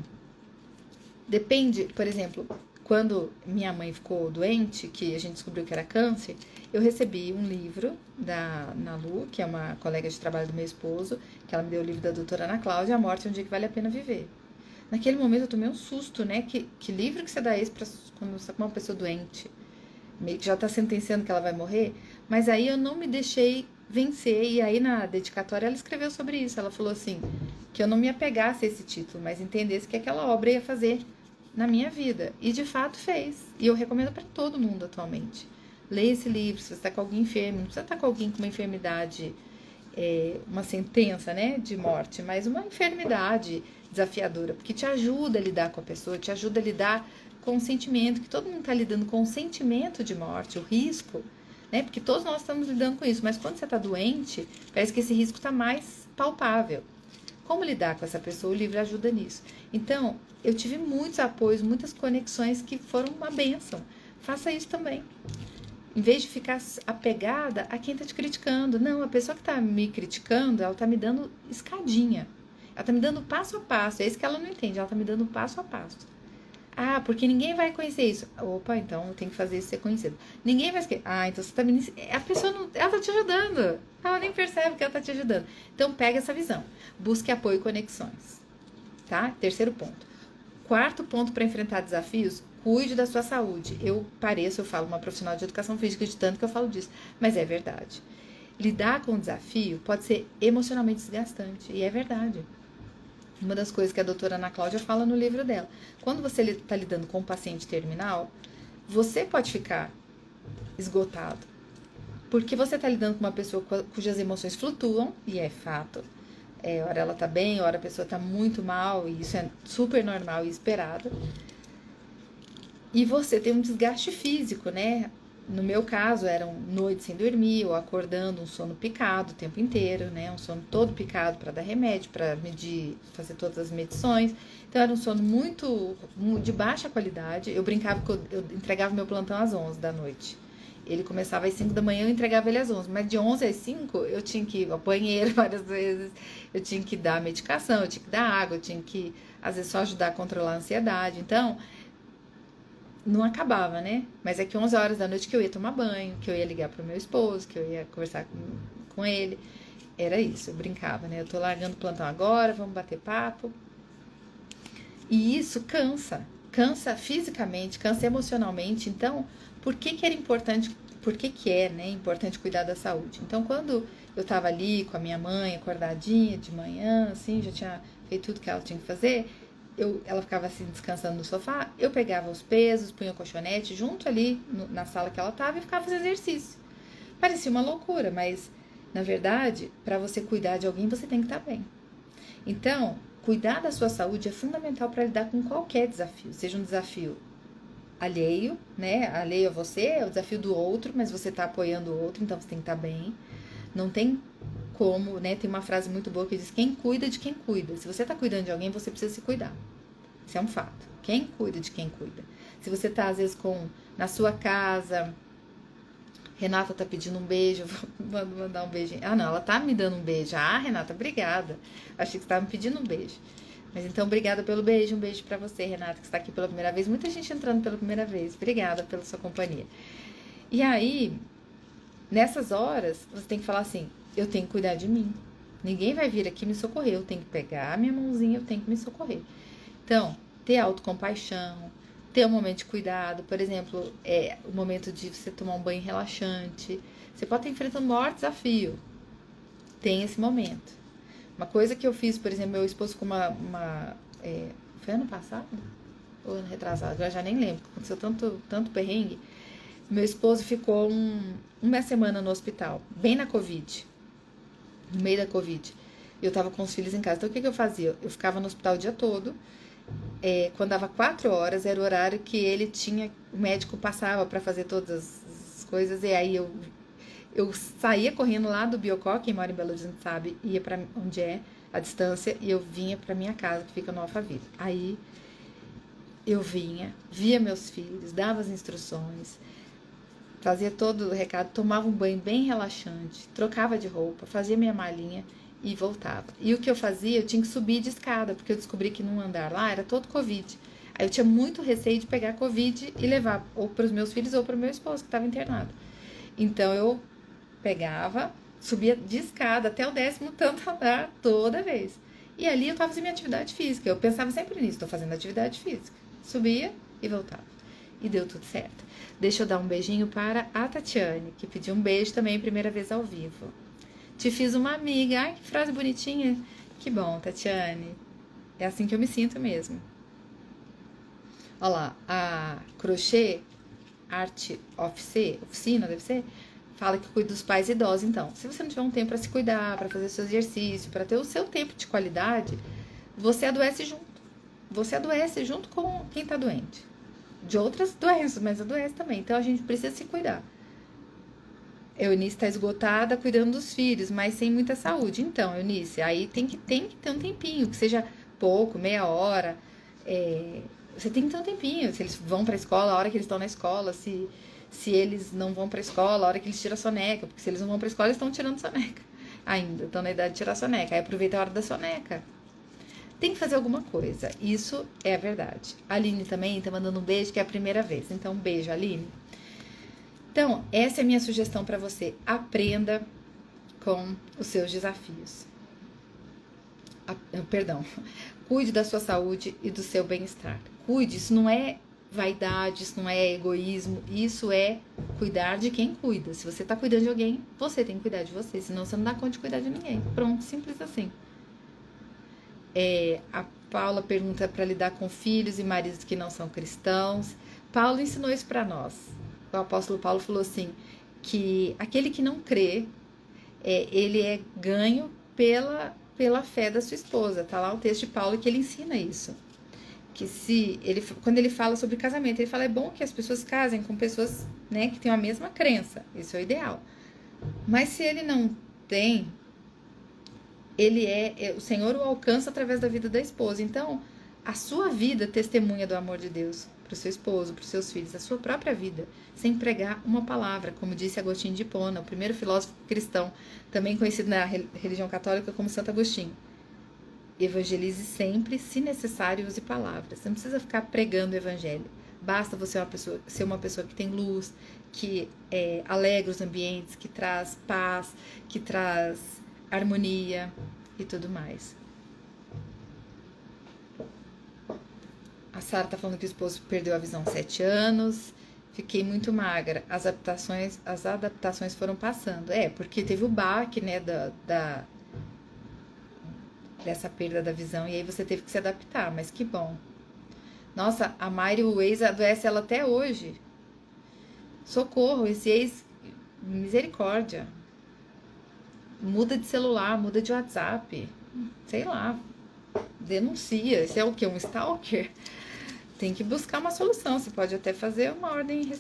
depende, por exemplo, quando minha mãe ficou doente, que a gente descobriu que era câncer, eu recebi um livro da Nalu, que é uma colega de trabalho do meu esposo, que ela me deu o livro da doutora Ana Cláudia, A Morte é um Dia que Vale a Pena Viver. Naquele momento eu tomei um susto, né? Que livro que você dá esse pra quando você tá com uma pessoa doente? Meio que já tá sentenciando que ela vai morrer. Mas aí eu não me deixei vencer. E aí na dedicatória ela escreveu sobre isso. Ela falou assim, que eu não me apegasse a esse título, mas entendesse que aquela obra ia fazer na minha vida. E de fato fez. E eu recomendo para todo mundo atualmente. Leia esse livro, se você tá com alguém enfermo. Não precisa estar com alguém com uma enfermidade, uma sentença, né, de morte, mas uma enfermidade desafiadora, porque te ajuda a lidar com a pessoa, te ajuda a lidar com o sentimento, que todo mundo está lidando com o sentimento de morte, o risco, né? Porque todos nós estamos lidando com isso, mas quando você está doente, parece que esse risco está mais palpável. Como lidar com essa pessoa? O livro ajuda nisso. Então, eu tive muitos apoios, muitas conexões que foram uma bênção. Faça isso também. Em vez de ficar apegada a quem está te criticando. Não, a pessoa que está me criticando, ela está me dando escadinha. Ela tá me dando passo a passo. É isso que ela não entende. Ela tá me dando passo a passo. Porque ninguém vai conhecer isso. Opa, então eu tenho que fazer isso ser conhecido. Ninguém vai esquecer. Então você tá me... A pessoa não... Ela tá te ajudando. Ela nem percebe que ela tá te ajudando. Então pega essa visão. Busque apoio e conexões. Tá? Terceiro ponto. Quarto ponto para enfrentar desafios. Cuide da sua saúde. Eu falo uma profissional de educação física de tanto que eu falo disso. Mas é verdade. lidar com o desafio pode ser emocionalmente desgastante, e é verdade. Uma das coisas que a doutora Ana Cláudia fala no livro dela, quando você está lidando com um paciente terminal, você pode ficar esgotado, porque você está lidando com uma pessoa cujas emoções flutuam, e é fato. Hora ela tá bem, hora a pessoa tá muito mal, e isso é super normal e esperado. E você tem um desgaste físico, né? No meu caso, eram noites sem dormir, ou acordando, um sono picado o tempo inteiro, né? Um sono todo picado para dar remédio, para medir, fazer todas as medições. Então, era um sono muito de baixa qualidade. Eu brincava que eu entregava meu plantão às 11 da noite. Ele começava às 5 da manhã, eu entregava ele às 11. Mas de 11 às 5, eu tinha que ir ao banheiro várias vezes, eu tinha que dar medicação, eu tinha que dar água, eu tinha que, às vezes, só ajudar a controlar a ansiedade. Então, não acabava, né? Mas é que 11 horas da noite que eu ia tomar banho, que eu ia ligar pro meu esposo, que eu ia conversar com ele. Era isso, eu brincava, né? Eu tô largando o plantão agora, vamos bater papo. E isso cansa. Cansa fisicamente, cansa emocionalmente. Então, por que era importante, por que é, né, importante cuidar da saúde? Então, quando eu tava ali com a minha mãe, acordadinha de manhã, assim, já tinha feito tudo que ela tinha que fazer, ela ficava assim descansando no sofá, eu pegava os pesos, punha o colchonete junto ali na sala que ela tava e ficava fazendo exercício. Parecia uma loucura, mas na verdade, para você cuidar de alguém, você tem que estar bem. Então, cuidar da sua saúde é fundamental para lidar com qualquer desafio, seja um desafio alheio, né? Alheio a você, é o desafio do outro, mas você tá apoiando o outro, então você tem que estar bem. Não tem como, né? Tem uma frase muito boa que diz: quem cuida de quem cuida. Se você tá cuidando de alguém, você precisa se cuidar. Isso é um fato. Quem cuida de quem cuida. Se você tá, às vezes, na sua casa, Renata tá pedindo um beijo, vou mandar um beijinho. Ah, não, ela tá me dando um beijo. Ah, Renata, obrigada. Achei que você tava me pedindo um beijo. Mas então, obrigada pelo beijo. Um beijo pra você, Renata, que está aqui pela primeira vez. Muita gente entrando pela primeira vez. Obrigada pela sua companhia. E aí, nessas horas, você tem que falar assim: eu tenho que cuidar de mim. Ninguém vai vir aqui me socorrer. Eu tenho que pegar a minha mãozinha, eu tenho que me socorrer. Então, ter autocompaixão, ter um momento de cuidado, por exemplo, o momento de você tomar um banho relaxante. Você pode estar enfrentando o maior desafio. Tem esse momento. Uma coisa que eu fiz, por exemplo, meu esposo com foi ano passado? Ou ano retrasado? Agora já nem lembro, aconteceu tanto perrengue. Meu esposo ficou uma semana no hospital, bem na Covid, no meio da Covid. Eu tava com os filhos em casa. Então, o que eu fazia? Eu ficava no hospital o dia todo. Quando dava 4 horas, era o horário que ele tinha, o médico passava para fazer todas as coisas, e aí eu saía correndo lá do Biocó, quem mora em Belo Horizonte sabe, ia para onde é a distância, e eu vinha para minha casa, que fica no Alphaville. Aí eu vinha, via meus filhos, dava as instruções, fazia todo o recado, tomava um banho bem relaxante, trocava de roupa, fazia minha malinha e voltava. E o que eu fazia, eu tinha que subir de escada, porque eu descobri que num andar lá era todo Covid. Aí eu tinha muito receio de pegar Covid e levar ou para os meus filhos ou para o meu esposo, que estava internado. Então eu pegava, subia de escada até o 10º tanto andar toda vez. E ali eu estava fazendo minha atividade física. Eu pensava sempre nisso, estou fazendo atividade física. Subia e voltava. E deu tudo certo. Deixa eu dar um beijinho para a Tatiane, que pediu um beijo também, primeira vez ao vivo. Te fiz uma amiga. Ai, que frase bonitinha. Que bom, Tatiane. É assim que eu me sinto mesmo. Olha lá, a Crochê Arte Oficina, deve ser, fala que cuida dos pais idosos. Então, se você não tiver um tempo para se cuidar, para fazer seu exercício, para ter o seu tempo de qualidade, você adoece junto. Você adoece junto com quem está doente. De outras doenças, mas adoece também. Então, a gente precisa se cuidar. Eunice está esgotada cuidando dos filhos, mas sem muita saúde. Então, Eunice, aí tem que ter um tempinho, que seja pouco, meia hora. Você tem que ter um tempinho. Se eles vão para a escola, a hora que eles estão na escola, se eles não vão para a escola, a hora que eles tiram a soneca, porque se eles não vão para a escola, eles estão tirando soneca. Ainda estão na idade de tirar soneca. Aí aproveita a hora da soneca. Tem que fazer alguma coisa. Isso é a verdade. A Aline também está mandando um beijo, que é a primeira vez. Então, um beijo, Aline. Então, essa é a minha sugestão para você. Aprenda com os seus desafios. Cuide da sua saúde e do seu bem-estar. Cuide, isso não é vaidade, isso não é egoísmo, isso é cuidar de quem cuida. Se você tá cuidando de alguém, você tem que cuidar de você, senão você não dá conta de cuidar de ninguém. Pronto, simples assim. A Paula pergunta para lidar com filhos e maridos que não são cristãos. Paulo ensinou isso para nós. O apóstolo Paulo falou assim, que aquele que não crê, ele é ganho pela fé da sua esposa. Tá lá o texto de Paulo que ele ensina isso. Que quando ele fala sobre casamento, ele fala, é bom que as pessoas casem com pessoas, né, que têm a mesma crença. Isso é o ideal. Mas se ele não tem, o Senhor o alcança através da vida da esposa. Então, a sua vida testemunha do amor de Deus para o seu esposo, para os seus filhos, a sua própria vida, sem pregar uma palavra, como disse Agostinho de Hipona, o primeiro filósofo cristão, também conhecido na religião católica como Santo Agostinho. Evangelize sempre, se necessário, use palavras. Você não precisa ficar pregando o evangelho. Basta você ser uma pessoa que tem luz, que alegra os ambientes, que traz paz, que traz harmonia e tudo mais. A Sara tá falando que o esposo perdeu a visão há 7 anos. Fiquei muito magra. As adaptações foram passando. Porque teve o baque, né, dessa perda da visão, e aí você teve que se adaptar, mas que bom. Nossa, a Mari, o ex adoece ela até hoje. Socorro, esse ex, misericórdia. Muda de celular, muda de WhatsApp, sei lá, denuncia. Esse é o quê? Um stalker? Tem que buscar uma solução. Você pode até fazer uma ordem,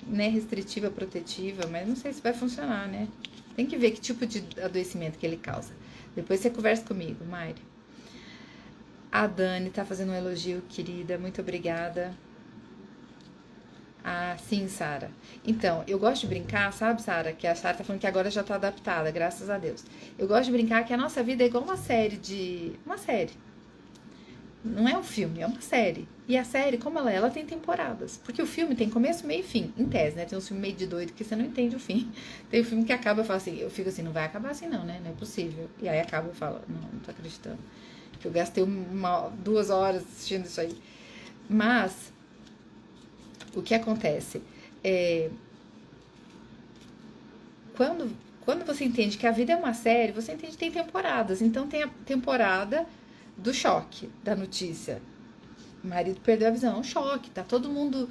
né, restritiva, protetiva, mas não sei se vai funcionar, né? Tem que ver que tipo de adoecimento que ele causa. Depois você conversa comigo, Mari. A Dani tá fazendo um elogio, querida. Muito obrigada. Ah, sim, Sara. Então, eu gosto de brincar, sabe, Sara? Que a Sara tá falando que agora já tá adaptada, graças a Deus. Eu gosto de brincar que a nossa vida é igual uma série. Não é um filme, é uma série. E a série, como ela tem temporadas. Porque o filme tem começo, meio e fim. Em tese, né? Tem um filme meio de doido que você não entende o fim. Tem um filme que acaba, eu fico assim, não vai acabar assim não, né? Não é possível. E aí acaba, eu falo, não tô acreditando. Que eu gastei 2 horas assistindo isso aí. Mas, o que acontece? Quando você entende que a vida é uma série, você entende que tem temporadas. Então tem a temporada do choque, da notícia. O marido perdeu a visão, é um choque, tá todo mundo,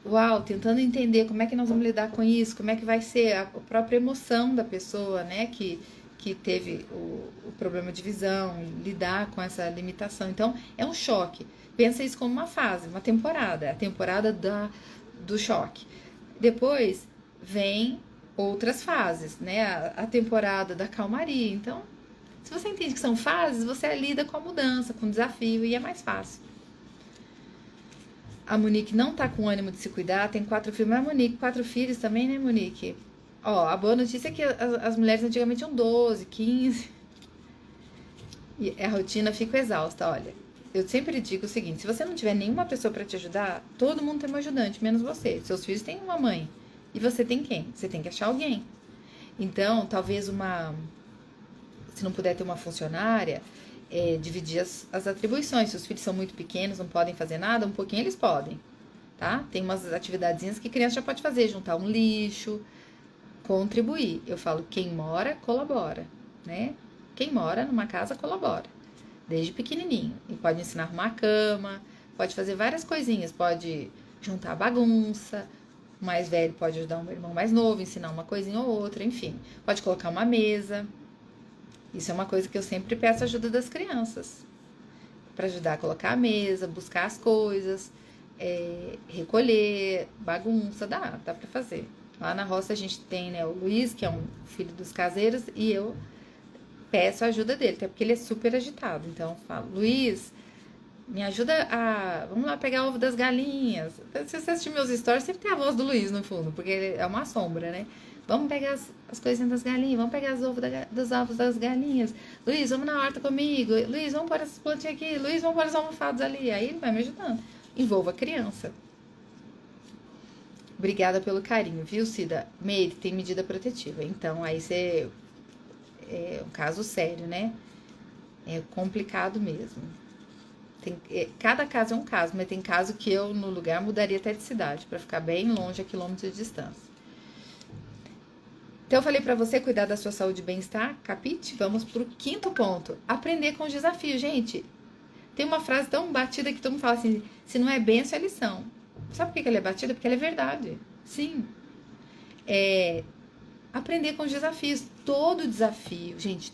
uau, tentando entender como é que nós vamos lidar com isso, como é que vai ser a própria emoção da pessoa, né, que teve o problema de visão, lidar com essa limitação. Então, é um choque. Pensa isso como uma fase, uma temporada, a temporada do choque. Depois vem outras fases, né, a temporada da calmaria. Então, se você entende que são fases, você lida com a mudança, com o desafio e é mais fácil. A Monique não tá com ânimo de se cuidar, tem 4 filhos. Mas a Monique, 4 filhos também, né, Monique? Ó, a boa notícia é que as mulheres antigamente tinham 12, 15. E a rotina fica exausta, olha. Eu sempre digo o seguinte, se você não tiver nenhuma pessoa para te ajudar, todo mundo tem um ajudante, menos você. Seus filhos têm uma mãe. E você tem quem? Você tem que achar alguém. Então, talvez se não puder ter uma funcionária, dividir as atribuições. Se os filhos são muito pequenos, não podem fazer nada, um pouquinho eles podem, tá? Tem umas atividadezinhas que criança já pode fazer, juntar um lixo, contribuir. Eu falo, quem mora, colabora, né? Quem mora numa casa, colabora, desde pequenininho. E pode ensinar a arrumar a cama, pode fazer várias coisinhas, pode juntar a bagunça, o mais velho pode ajudar um irmão mais novo, ensinar uma coisinha ou outra, enfim. Pode colocar uma mesa. Isso é uma coisa que eu sempre peço ajuda das crianças. Para ajudar a colocar a mesa, buscar as coisas, recolher, bagunça, dá para fazer. Lá na roça a gente tem, né, o Luiz, que é um filho dos caseiros, e eu peço a ajuda dele, até porque ele é super agitado. Então eu falo, Luiz, me ajuda vamos lá pegar o ovo das galinhas. Se você assistir meus stories, sempre tem a voz do Luiz no fundo, porque ele é uma sombra, né? Vamos pegar as coisinhas das galinhas, vamos pegar dos ovos das galinhas. Luiz, vamos na horta comigo. Luiz, vamos pôr essas plantinhas aqui. Luiz, vamos pôr os almofados ali. Aí ele vai me ajudando. Envolva a criança. Obrigada pelo carinho, viu, Cida? Meire, tem medida protetiva. Então, aí você... É um caso sério, né? É complicado mesmo. Cada caso é um caso, mas tem caso que eu, no lugar, mudaria até de cidade, para ficar bem longe, a quilômetros de distância. Então, eu falei para você cuidar da sua saúde e bem-estar, capite? Vamos pro 5º ponto. Aprender com os desafios. Gente, tem uma frase tão batida que todo mundo fala assim, se não é benção, é lição. Sabe por que ela é batida? Porque ela é verdade. Sim. Aprender com os desafios. Todo desafio, gente,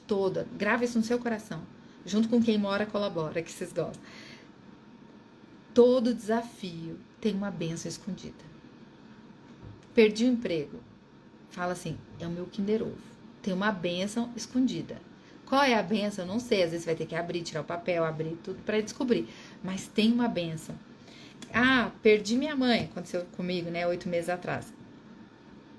grava isso no seu coração. Junto com quem mora, colabora, que vocês gostam. Todo desafio tem uma benção escondida. Perdi o emprego. Fala assim, é o meu Kinder Ovo. Tem uma bênção escondida. Qual é a bênção? Eu não sei. Às vezes vai ter que abrir, tirar o papel, abrir tudo para descobrir. Mas tem uma bênção. Ah, perdi minha mãe. Aconteceu comigo, né? 8 meses atrás.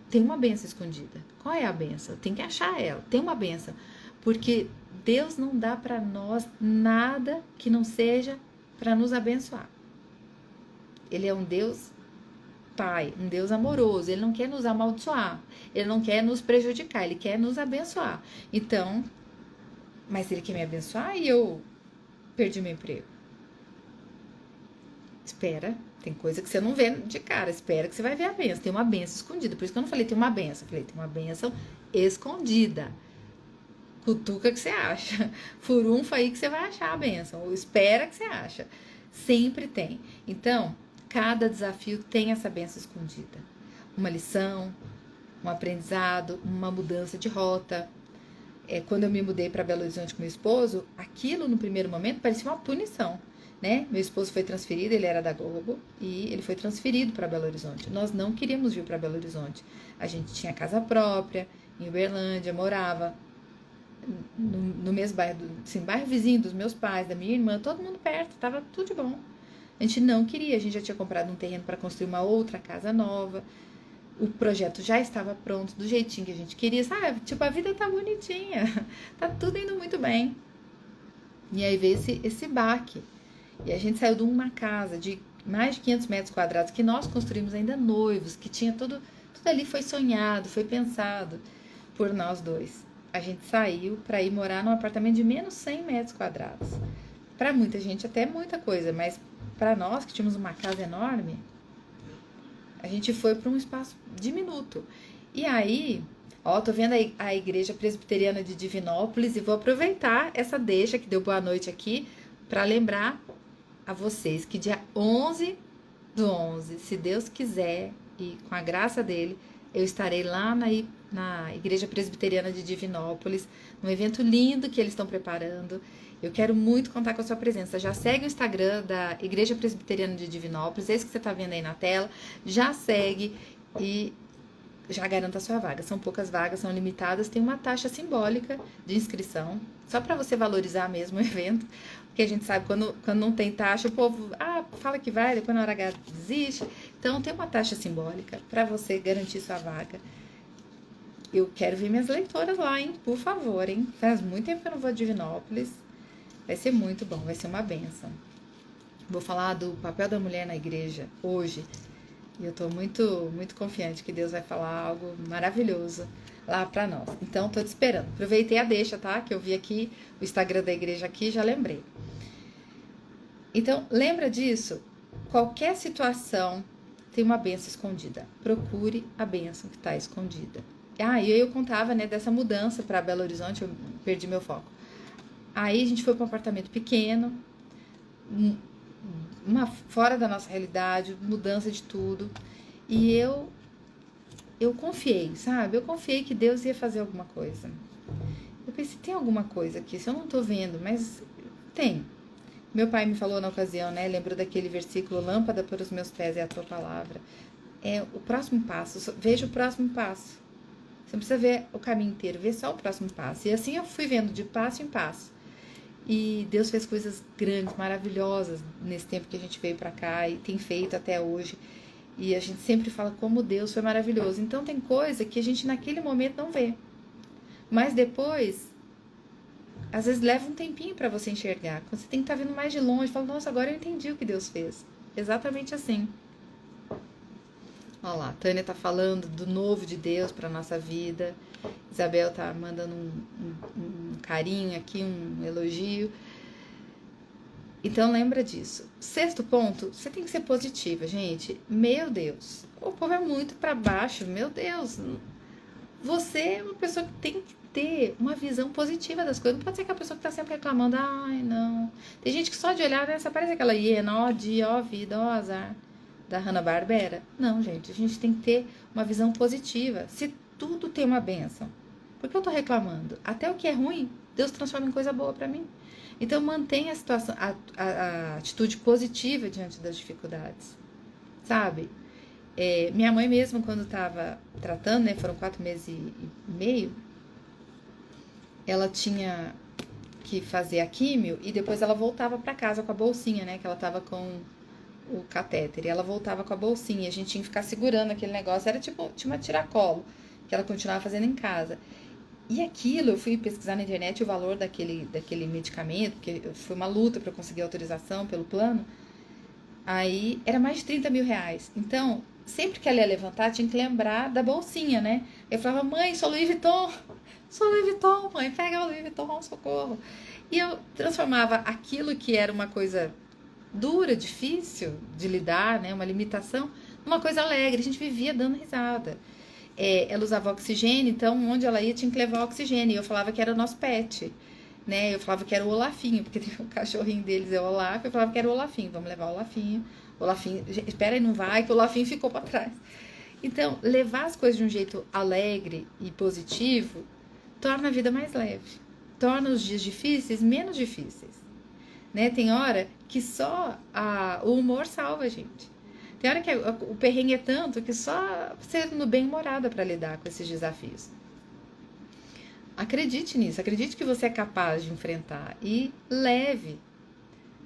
Tem uma bênção escondida. Qual é a bênção? Tem que achar ela. Tem uma bênção. Porque Deus não dá para nós nada que não seja para nos abençoar. Ele é um Deus Pai, um Deus amoroso. Ele não quer nos amaldiçoar. Ele não quer nos prejudicar. Ele quer nos abençoar. Então, mas ele quer me abençoar e eu perdi meu emprego. Espera. Tem coisa que você não vê de cara. Espera que você vai ver a bênção. Tem uma bênção escondida. Por isso que eu não falei tem uma bênção. Eu falei tem uma bênção escondida. Cutuca que você acha. Furunfa aí que você vai achar a bênção. Ou espera que você acha. Sempre tem. Então, cada desafio tem essa bênção escondida. Uma lição, um aprendizado, uma mudança de rota. Quando eu me mudei para Belo Horizonte com meu esposo, aquilo no primeiro momento parecia uma punição, né? Meu esposo foi transferido, ele era da Globo, e ele foi transferido para Belo Horizonte. Nós não queríamos vir para Belo Horizonte. A gente tinha casa própria, em Uberlândia, morava no mesmo bairro, assim, bairro vizinho dos meus pais, da minha irmã, todo mundo perto, tava tudo de bom. A gente não queria, a gente já tinha comprado um terreno para construir uma outra casa nova. O projeto já estava pronto, do jeitinho que a gente queria, sabe? Tipo, a vida tá bonitinha, tá tudo indo muito bem. E aí veio esse baque. E a gente saiu de uma casa de mais de 500 metros quadrados, que nós construímos ainda noivos, que tinha tudo ali foi sonhado, foi pensado por nós dois. A gente saiu para ir morar num apartamento de menos 100 metros quadrados. Para muita gente até muita coisa, mas para nós que tínhamos uma casa enorme, a gente foi para um espaço diminuto. E aí, ó, tô vendo a Igreja Presbiteriana de Divinópolis e vou aproveitar essa deixa que deu boa noite aqui para lembrar a vocês que dia 11/11, se Deus quiser e com a graça dele, eu estarei lá na Igreja Presbiteriana de Divinópolis, num evento lindo que eles estão preparando. Eu quero muito contar com a sua presença. Já segue o Instagram da Igreja Presbiteriana de Divinópolis, esse que você está vendo aí na tela. Já segue e já garanta a sua vaga. São poucas vagas, são limitadas. Tem uma taxa simbólica de inscrição, só para você valorizar mesmo o evento. Porque a gente sabe quando não tem taxa, o povo fala que vai, depois na hora H desiste. Então tem uma taxa simbólica para você garantir sua vaga. Eu quero ver minhas leitoras lá, hein? Por favor, hein? Faz muito tempo que eu não vou a Divinópolis. Vai ser muito bom, vai ser uma bênção. Vou falar do papel da mulher na igreja hoje. E eu tô muito, muito confiante que Deus vai falar algo maravilhoso lá pra nós. Então, tô te esperando. Aproveitei a deixa, tá? Que eu vi aqui o Instagram da igreja aqui, já lembrei. Então, lembra disso? Qualquer situação tem uma bênção escondida. Procure a bênção que tá escondida. E eu contava, né, dessa mudança para Belo Horizonte, eu perdi meu foco. Aí a gente foi para um apartamento pequeno, fora da nossa realidade, mudança de tudo. E eu confiei, sabe? Eu confiei que Deus ia fazer alguma coisa. Eu pensei, tem alguma coisa aqui, se eu não tô vendo, mas tem. Meu pai me falou na ocasião, né? Lembrou daquele versículo, lâmpada para os meus pés é a tua palavra. É o próximo passo, veja o próximo passo. Você não precisa ver o caminho inteiro, vê só o próximo passo. E assim eu fui vendo de passo em passo. E Deus fez coisas grandes, maravilhosas nesse tempo que a gente veio pra cá e tem feito até hoje. E a gente sempre fala como Deus foi maravilhoso. Então tem coisa que a gente naquele momento não vê. Mas depois, às vezes leva um tempinho pra você enxergar. Quando você tem que estar vendo mais de longe, fala, nossa, agora eu entendi o que Deus fez. Exatamente assim. Olha lá, a Tânia tá falando do novo de Deus pra nossa vida. Isabel tá mandando um carinho aqui, um elogio. Então lembra disso. Sexto ponto, você tem que ser positiva, gente. Meu Deus, o povo é muito para baixo, meu Deus. Você é uma pessoa que tem que ter uma visão positiva das coisas. Não pode ser aquela pessoa que tá sempre reclamando, ai, não. Tem gente que só de olhar, né, só parece aquela hiena, ó dia, ó vida, ó azar, da Hanna-Barbera. Não, gente, a gente tem que ter uma visão positiva. Se tudo tem uma bênção, por que eu tô reclamando? Até o que é ruim, Deus transforma em coisa boa para mim. Então mantenha a situação, a atitude positiva diante das dificuldades, sabe? Minha mãe mesmo, quando estava tratando, né, foram 4 meses e meio, ela tinha que fazer a químio e depois ela voltava para casa com a bolsinha, né, que ela tava com o catéter, e ela voltava com a bolsinha, e a gente tinha que ficar segurando aquele negócio, era tipo, tinha uma tiracolo, que ela continuava fazendo em casa. E aquilo, eu fui pesquisar na internet o valor daquele medicamento, porque foi uma luta para conseguir autorização pelo plano. Aí era mais de 30 mil reais. Então, sempre que ela ia levantar, tinha que lembrar da bolsinha, né? Eu falava, mãe, sou Louis Vuitton, mãe, pega o Louis Vuitton, socorro. E eu transformava aquilo que era uma coisa dura, difícil de lidar, né? Uma limitação, numa coisa alegre. A gente vivia dando risada. Ela usava oxigênio, então onde ela ia tinha que levar oxigênio. E eu falava que era o nosso pet, né? Eu falava que era o Olafinho, porque tem um cachorrinho deles, é o Olaf. Eu falava que era o Olafinho, vamos levar o Olafinho. O Olafinho, espera aí, não vai, que o Olafinho ficou para trás. Então, levar as coisas de um jeito alegre e positivo torna a vida mais leve, torna os dias difíceis menos difíceis, né? Tem hora que só o humor salva a gente. Tem hora que o perrengue é tanto que só sendo bem-humorada para lidar com esses desafios. Acredite nisso, acredite que você é capaz de enfrentar e leve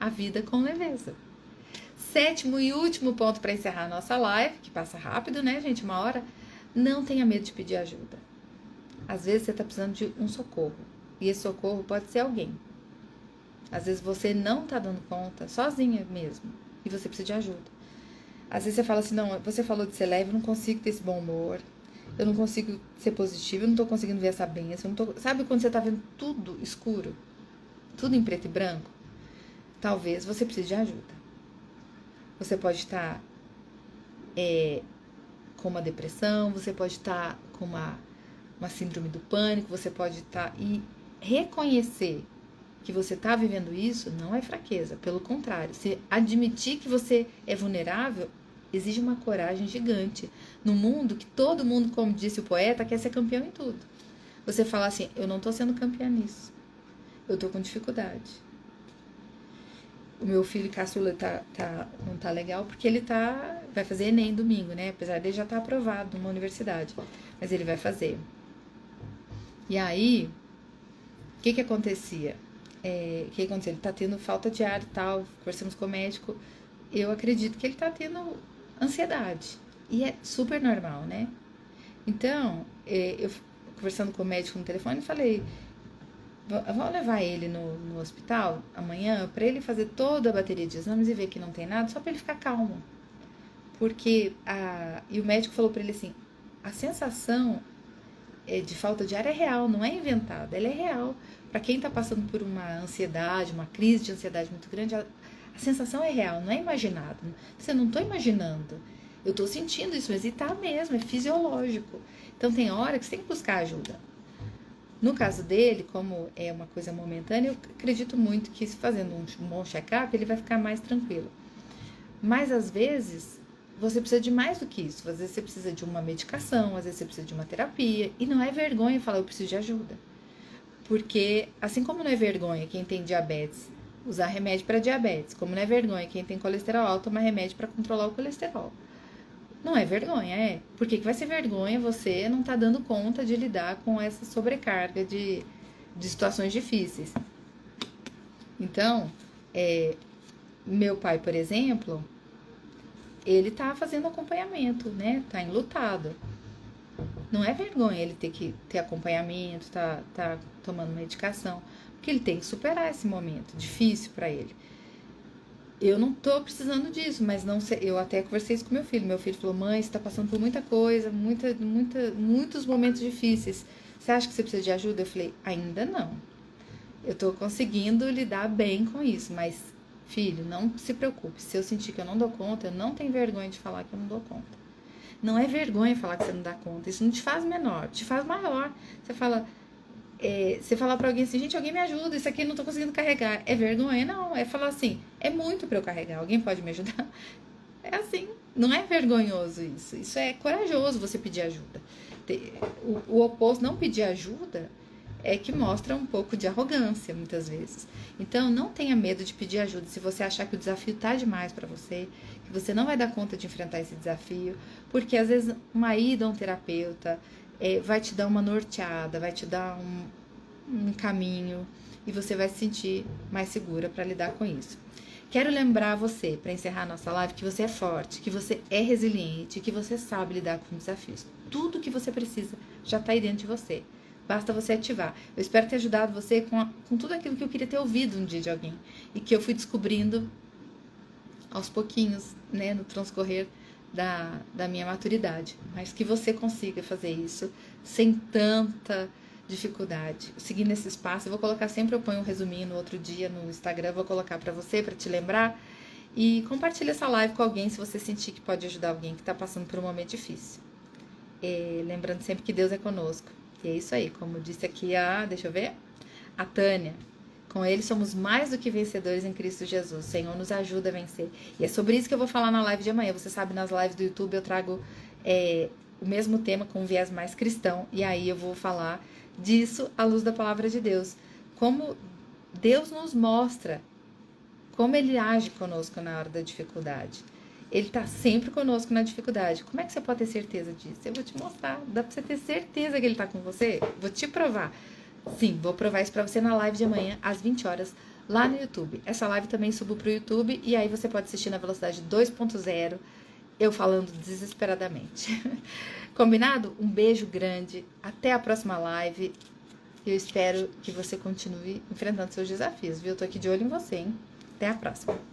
a vida com leveza. Sétimo e último ponto para encerrar a nossa live, que passa rápido, né, gente? Uma hora. Não tenha medo de pedir ajuda. Às vezes você está precisando de um socorro. E esse socorro pode ser alguém. Às vezes você não está dando conta, sozinha mesmo. E você precisa de ajuda. Às vezes você fala assim, não, você falou de ser leve, eu não consigo ter esse bom humor, eu não consigo ser positivo, eu não tô conseguindo ver essa bênção, sabe quando você tá vendo tudo escuro, tudo em preto e branco? Talvez você precise de ajuda. Você pode estar com uma depressão, você pode estar com uma síndrome do pânico, você pode estar... E reconhecer que você está vivendo isso não é fraqueza, pelo contrário, se admitir que você é vulnerável exige uma coragem gigante no mundo que todo mundo, como disse o poeta, quer ser campeão em tudo. Você fala assim, eu não estou sendo campeã nisso, eu estou com dificuldade. O meu filho caçula não tá legal porque ele vai fazer Enem domingo, né? Apesar dele já estar aprovado numa universidade, mas ele vai fazer. E aí, o que acontecia? Ele tá tendo falta de ar e tal, conversamos com o médico, eu acredito que ele tá tendo ansiedade, e é super normal, né? Então, eu conversando com o médico no telefone, falei, vamos levar ele no hospital amanhã, para ele fazer toda a bateria de exames e ver que não tem nada, só para ele ficar calmo, porque, e o médico falou para ele assim, a sensação de falta de ar é real, não é inventada, ela é real. Para quem está passando por uma ansiedade, uma crise de ansiedade muito grande, a sensação é real, não é imaginada. Você não estou imaginando, eu estou sentindo isso, mas está mesmo, é fisiológico. Então tem hora que você tem que buscar ajuda. No caso dele, como é uma coisa momentânea, eu acredito muito que fazendo um bom check-up, ele vai ficar mais tranquilo. Mas às vezes você precisa de mais do que isso. Às vezes você precisa de uma medicação, às vezes você precisa de uma terapia. E não é vergonha falar, eu preciso de ajuda. Porque, assim como não é vergonha quem tem diabetes usar remédio para diabetes, como não é vergonha quem tem colesterol alto tomar remédio para controlar o colesterol. Não é vergonha, Por que vai ser vergonha você não tá dando conta de lidar com essa sobrecarga de situações difíceis? Então, meu pai, por exemplo, ele tá fazendo acompanhamento, né? Tá enlutado. Não é vergonha ele ter que ter acompanhamento, tá tomando medicação, porque ele tem que superar esse momento difícil para ele. Eu não tô precisando disso, mas não sei, eu até conversei isso com meu filho. Meu filho falou, mãe, você tá passando por muita coisa, muitos momentos difíceis. Você acha que você precisa de ajuda? Eu falei, ainda não. Eu tô conseguindo lidar bem com isso, mas Filho, não se preocupe. Se eu sentir que eu não dou conta, eu não tenho vergonha de falar que eu não dou conta. Não é vergonha falar que você não dá conta. Isso não te faz menor, te faz maior. Você fala, você falar pra alguém assim, gente, alguém me ajuda, isso aqui eu não tô conseguindo carregar. É vergonha? Não. É falar assim, é muito pra eu carregar, alguém pode me ajudar? É assim, não é vergonhoso isso. Isso é corajoso você pedir ajuda. O oposto, não pedir ajuda, é que mostra um pouco de arrogância, muitas vezes. Então, não tenha medo de pedir ajuda se você achar que o desafio tá demais para você, que você não vai dar conta de enfrentar esse desafio, porque às vezes uma ida a um terapeuta vai te dar uma norteada, vai te dar um caminho e você vai se sentir mais segura para lidar com isso. Quero lembrar você, para encerrar a nossa live, que você é forte, que você é resiliente, que você sabe lidar com desafios. Tudo que você precisa já está aí dentro de você. Basta você ativar. Eu espero ter ajudado você com tudo aquilo que eu queria ter ouvido um dia de alguém. E que eu fui descobrindo aos pouquinhos, né, no transcorrer da minha maturidade. Mas que você consiga fazer isso sem tanta dificuldade. Seguindo esse espaço, eu vou colocar sempre, eu ponho um resuminho no outro dia no Instagram, vou colocar para você, para te lembrar. E compartilha essa live com alguém se você sentir que pode ajudar alguém que está passando por um momento difícil. Lembrando sempre que Deus é conosco. E é isso aí, como disse aqui deixa eu ver, a Tânia. Com Ele somos mais do que vencedores em Cristo Jesus. O Senhor nos ajuda a vencer. E é sobre isso que eu vou falar na live de amanhã. Você sabe, nas lives do YouTube eu trago o mesmo tema com um viés mais cristão. E aí eu vou falar disso à luz da palavra de Deus. Como Deus nos mostra como Ele age conosco na hora da dificuldade. Ele está sempre conosco na dificuldade. Como é que você pode ter certeza disso? Eu vou te mostrar. Dá para você ter certeza que Ele está com você? Vou te provar. Sim, vou provar isso para você na live de amanhã, às 20 horas, lá no YouTube. Essa live também subo pro YouTube e aí você pode assistir na velocidade 2.0, eu falando desesperadamente. Combinado? Um beijo grande. Até a próxima live. Eu espero que você continue enfrentando seus desafios, viu? Eu tô aqui de olho em você, hein? Até a próxima.